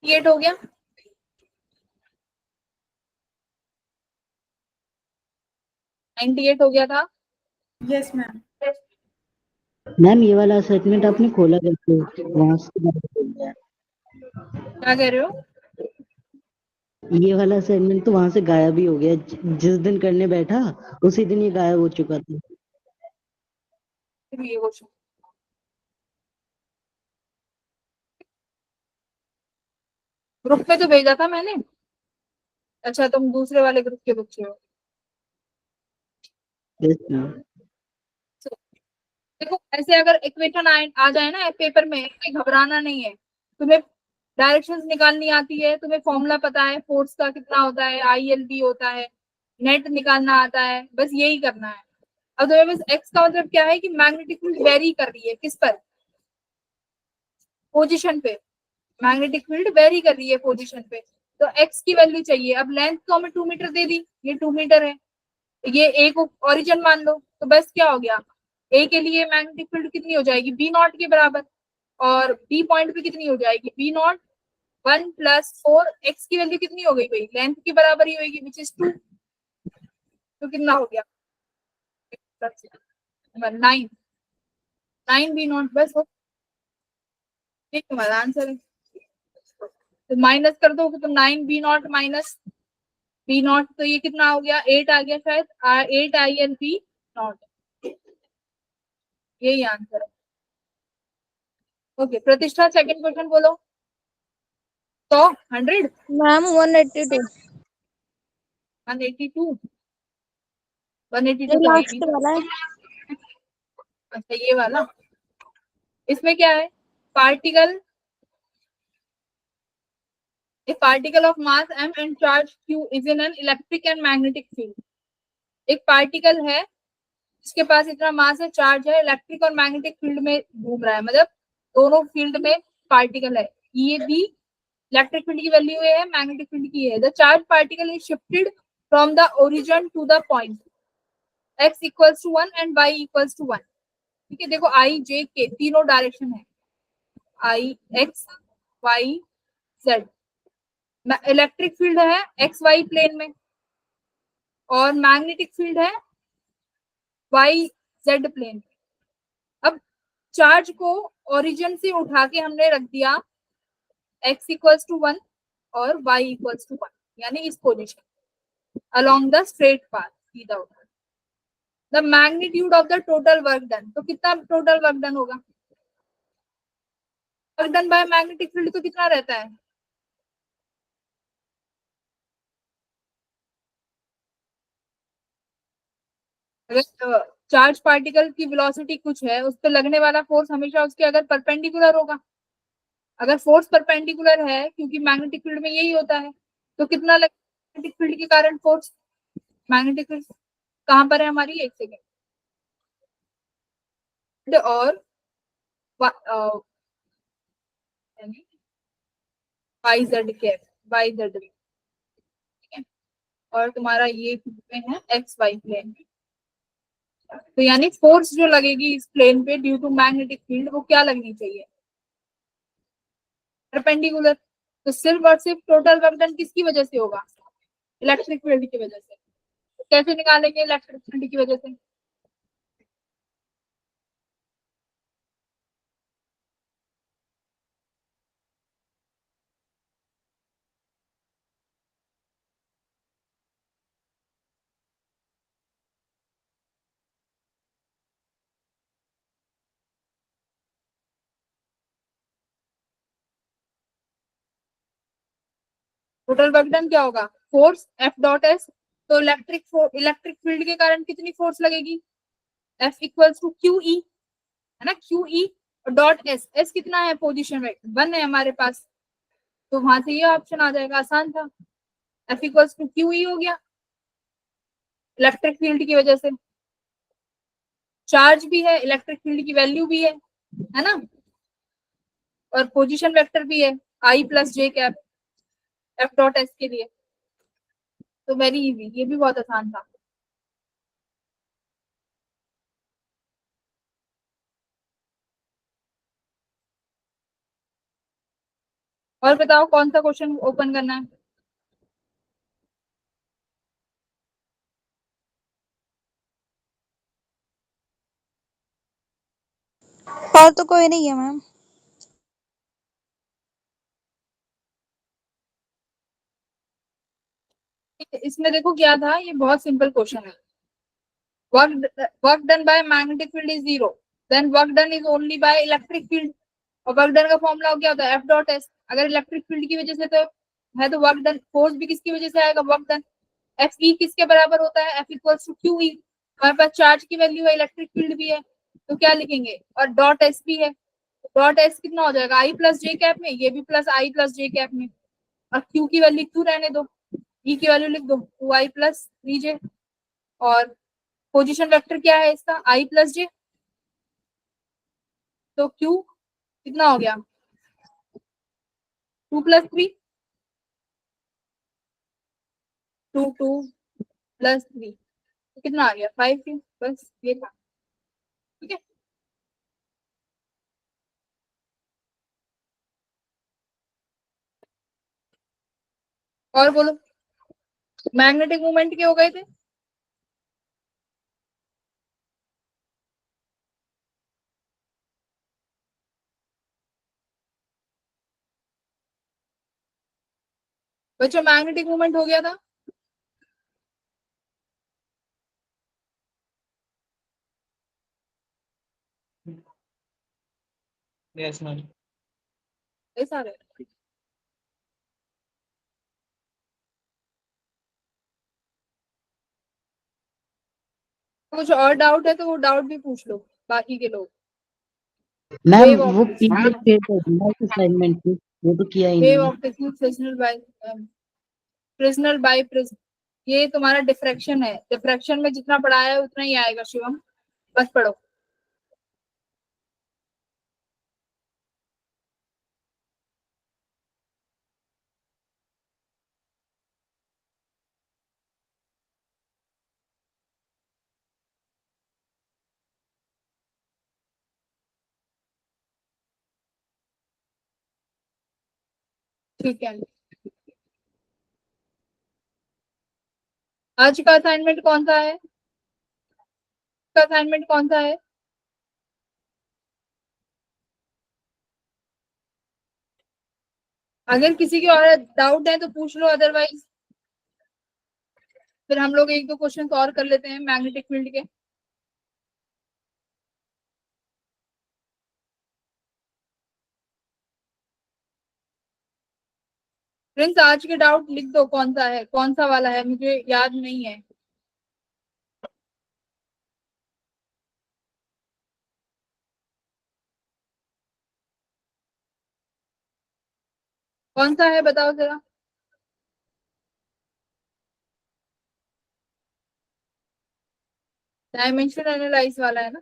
एट हो गया। $98 हो गया था। Yes ma'am. मैम ये वाला असाइनमेंट आपने खोला कैसे, वहां से गायब हो गया। क्या कह रहे हो, ये वाला असाइनमेंट तो वहां से गायब ही हो गया, जिस दिन करने बैठा उसी दिन ये गायब हो चुका था। ये क्वेश्चन ग्रुप में तो भेजा था मैंने। अच्छा तुम दूसरे वाले ग्रुप के बच्चे हो। Yes ma'am. देखो ऐसे अगर इक्वेशन आ जाए ना पेपर में, घबराना नहीं है। तुम्हें डायरेक्शंस निकालनी आती है, तुम्हें फॉर्मूला पता है, फोर्स का कितना होता है, ILB होता है, नेट निकालना आता है, बस यही करना है। अब तुम्हें बस एक्स का मतलब क्या है कि मैग्नेटिक फील्ड वेरी कर रही है, किस पर, पोजीशन पे। मैग्नेटिक फील्ड वेरी कर रही है पोजीशन पे, तो एक्स की वैल्यू चाहिए। अब लेंथ तो हमें 2 मीटर दे दी, ये 2 मीटर है, ये ए को ओरिजिन मान लो, तो बस क्या हो गया, ए के लिए मैग्नेटिक फील्ड कितनी हो जाएगी, बी नॉट के बराबर, और बी पॉइंट पे कितनी हो जाएगी, बी नॉट 1 + 4, एक्स की वैल्यू कितनी हो गई भाई, लेंथ की बराबर ही होगी, विच इज 2। तो कितना हो गया 9 बी नॉट, बस हो, ये तुम्हारा आंसर है। तो माइनस कर दो तो 9 B not minus B not, तो ये कितना हो गया 8 आ गया शायद, 8 आई एन बी नॉट, यही आंसर है। ओके प्रतिष्ठा सेकंड क्वेश्चन बोलो। 100 मैम 182। 182 ये 182 तो है ही लास्ट नहीं। वाला है। अच्छा ये वाला, इसमें क्या है, particle, a particle of mass m and charge q is in an electric and magnetic field। एक पार्टिकल है जिसके पास इतना मास है, चार्ज है, इलेक्ट्रिक और मैग्नेटिक फील्ड में घूम रहा है, मतलब दोनों फील्ड में पार्टिकल है। ये भी इलेक्ट्रिक फील्ड की वैल्यू है, मैग्नेटिक फील्ड की है। The charge particle is shifted from the origin to the point x equals to 1 and y equals to 1। ठीक है, देखो i j k तीनों डायरेक्शन है, i x y z। Electric field है X Y plane में और magnetic field है Y Z plane में। अब चार्ज को ओरिजिन से उठा के हमने रख दिया x इक्वल्स टू 1 और y इक्वल्स टू 1, यानी इस position along the straight path सीधा उठा। The magnitude of the total work done, तो कितना टोटल वर्क डन होगा, work done by magnetic field तो कितना रहता है, अगर चार्ज पार्टिकल की वेलोसिटी कुछ है, उस पर लगने वाला फोर्स हमेशा उसके अगर परपेंडिकुलर होगा, अगर फोर्स परपेंडिकुलर है क्योंकि मैग्नेटिक फील्ड में यही होता है, तो कितना लगेगा मैग्नेटिक फील्ड के कारण फोर्स, मैग्नेटिक फील्ड कहां पर है हमारी, एक सेकेंड, और Y Z cap, Y Z, ठीक है, और तुम्हारा ये में है एक्स वाई प्लेन में। तो यानी फोर्स जो लगेगी इस प्लेन पे ड्यू टू मैग्नेटिक फील्ड, वो क्या लगनी चाहिए, परपेंडिकुलर। तो सिर्फ और सिर्फ टोटल वर्क डन किसकी वजह से होगा, इलेक्ट्रिक फील्ड की वजह से। तो कैसे निकालेंगे इलेक्ट्रिक फील्ड की वजह से, टोटल वर्क डन क्या होगा, फोर्स एफ डॉट एस। तो इलेक्ट्रिक फील्ड के कारण कितनी फोर्स लगेगी, F equals to Q E, है ना, क्यू ई और डॉट एस, एस कितना है पोजीशन वेक्टर 1 है हमारे पास, तो वहां से ये ऑप्शन आ जाएगा, आसान था, F equals to Q E हो गया इलेक्ट्रिक फील्ड की वजह से। चार्ज भी है, इलेक्ट्रिक फील्ड की वैल्यू भी है ना, और पोजीशन वेक्टर भी है आई प्लस जे कैप एफ डॉट एस के लिए। तो वेरी इजी, ये भी बहुत आसान था। और बताओ कौन सा क्वेश्चन ओपन करना है, और तो कोई नहीं है मैम। इसमें देखो क्या था, ये बहुत सिंपल क्वेश्चन है। Work done by magnetic field is zero, then work done is only by electric field, और वर्क डन का फॉर्मूला क्या होता है, एफ डॉट एस। अगर इलेक्ट्रिक फील्ड की वजह से तो है, तो वर्क डन, फोर्स भी किसकी वजह से आएगा, वर्क डन। एफ ई किसके बराबर होता है, F equals to Q E. हमारे पास चार्ज की वैल्यू है, इलेक्ट्रिक फील्ड भी है, तो क्या लिखेंगे, और डॉट एस भी है, डॉट एस कितना हो जाएगा, आई प्लस जे कैप में, ये भी प्लस आई प्लस जे कैप में, और क्यू की वैल्यू क्यू रहने दो, ई की वैल्यू लिख दो 2i प्लस 3j, और पोजीशन वेक्टर क्या है इसका, i प्लस जे, तो q कितना हो गया 2 प्लस 3, 2 प्लस 3, तो कितना आ गया 5, बस ये था, ठीक है। और बोलो, मैग्नेटिक मूवमेंट के हो गए थे, बच्चों मैग्नेटिक मूवमेंट हो गया था, Yes, ma'am. ये सारे कुछ और डाउट है तो वो डाउट भी पूछ लो बाकी के लोग। मैम Wave वो optics. पीडीएफ शेयर कर दूंगा इस असाइनमेंट पे, वो तो किया ही वेव नहीं। ऑप्टिक्स फ्रिजनल बाय प्रिज्म, ये तुम्हारा डिफ्रैक्शन है। डिफ्रैक्शन में जितना पढ़ाया है उतना ही आएगा शिवम, बस पढ़ो। ठीक है, आज का असाइनमेंट कौन सा है? का असाइनमेंट कौन सा है? अगर किसी की और डाउट है तो पूछ लो, अदरवाइज फिर हम लोग एक दो क्वेश्चन और कर लेते हैं मैग्नेटिक फील्ड के। फ्रेंड्स आज के डाउट लिख दो, कौन सा है, कौन सा वाला है, मुझे याद नहीं है। कौन सा है बताओ जरा। डायमेंशन एनालाइज वाला है ना?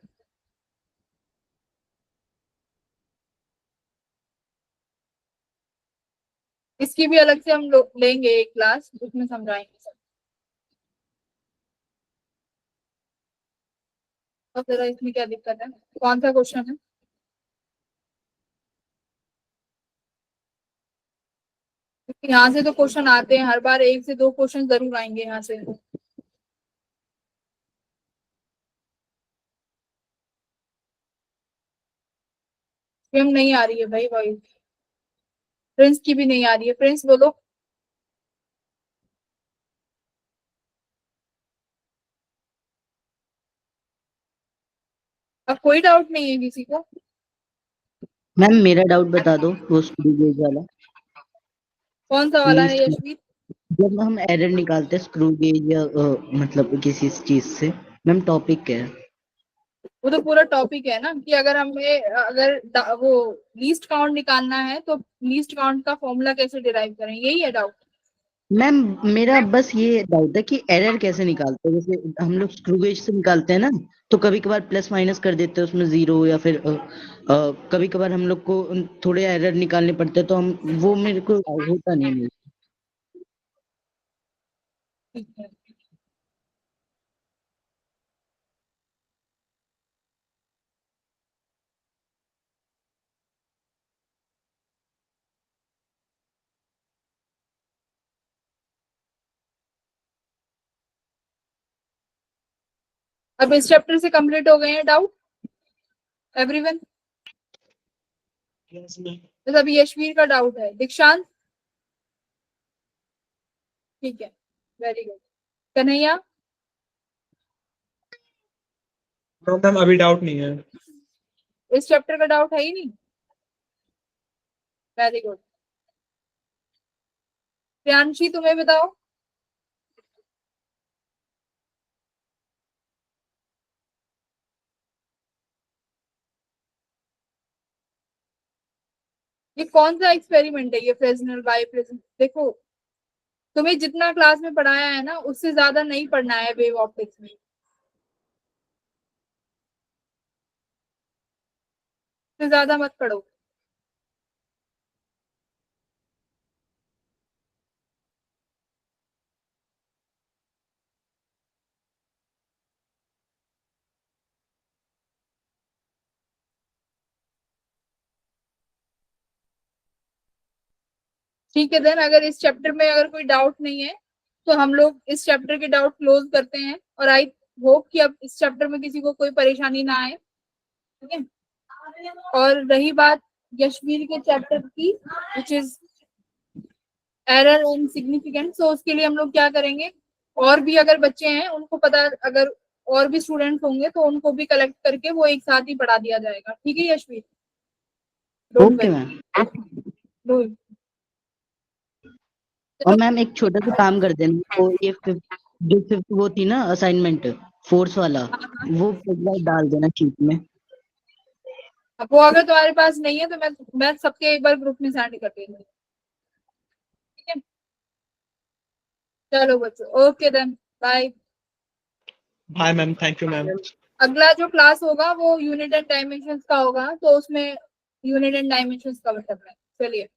इसकी भी अलग से हम लोग लेंगे एक क्लास, उसमें समझाएंगे सब। और जरा इसमें क्या दिक्कत है, कौन सा क्वेश्चन है? क्योंकि यहाँ से तो क्वेश्चन आते हैं हर बार, एक से दो क्वेश्चन जरूर आएंगे यहाँ से। स्विम नहीं आ रही है भाई, भाई प्रिंस की भी नहीं आ रही है। प्रिंस बोलो। अब कोई डाउट नहीं है किसी को? मैम मेरा डाउट बता दो, वो स्क्रू गेज वाला। कौन सा वाला है लीस्ट यशवीर? जब हम एरर निकालते हैं स्क्रू गेज या मतलब किसी चीज से, मैम टॉपिक क्या है? वो तो पूरा टॉपिक है ना, कि अगर हमें वो लीस्ट काउंट निकालना है तो लीस्ट काउंट का फॉर्मूला कैसे डिराइव करें, यही है डाउट। मैम मेरा बस ये डाउट है कि एरर कैसे निकालते हैं। जैसे हम लोग स्क्रू गेज से निकालते हैं ना, तो कभी कभार प्लस माइनस कर देते हैं उसमें जीरो, या फिर कभी कभार हम लोग को थोड़े एरर निकालने पड़ते हैं, तो हम वो मेरे को होता नहीं है। ठीक है, अब इस चैप्टर से कंप्लीट हो गए हैं डाउट एवरीवन? Yes, ma'am. बस अभी यशवीर का डाउट है। दीक्षांत? ठीक है, very good. Kanhaiya? No, ma'am अभी डाउट नहीं है। इस चैप्टर का डाउट है ही नहीं? Very good. प्रियांशी तुम्हें बताओ। ये कौन सा एक्सपेरिमेंट है ये फ्रेस्नेल बाय प्रिज्म? देखो, तुम्हें जितना क्लास में पढ़ाया है ना उससे ज्यादा नहीं पढ़ना है वेव ऑप्टिक्स में, उससे ज्यादा मत पढ़ो। ठीक है, देन अगर इस चैप्टर में अगर कोई डाउट नहीं है तो हम लोग इस चैप्टर के डाउट क्लोज करते हैं, और आई होप कि अब इस चैप्टर में किसी को कोई परेशानी ना आए। ठीक है, और रही बात यशवीर के चैप्टर की, which is error and significant, so उसके लिए हम लोग क्या करेंगे, और भी अगर बच्चे हैं उनको पता, अगर और भी स्टूडेंट्स होंगे तो उनको भी कलेक्ट करके वो एक साथ ही पढ़ा दिया जाएगा। ठीक है Yashveer? Don't okay worry. Ma'am. और मैम एक छोटा सा काम कर देना, वो ये जो फिफ्थ वो थी ना असाइनमेंट फोर्स वाला, वो एक बार डाल देना शीट में। अब वो अगर तुम्हारे पास नहीं है तो मैं सबके एक बार ग्रुप में सेंड कर दूंगी, ठीक है? चलो बच्चों, okay then, bye. Bye ma'am, thank you ma'am. अगला जो क्लास होगा वो यूनिट एंड डायमेंशंस का होगा, तो उसमें यूनिट एंड डायमेंशंस कवर करना है। चलिए।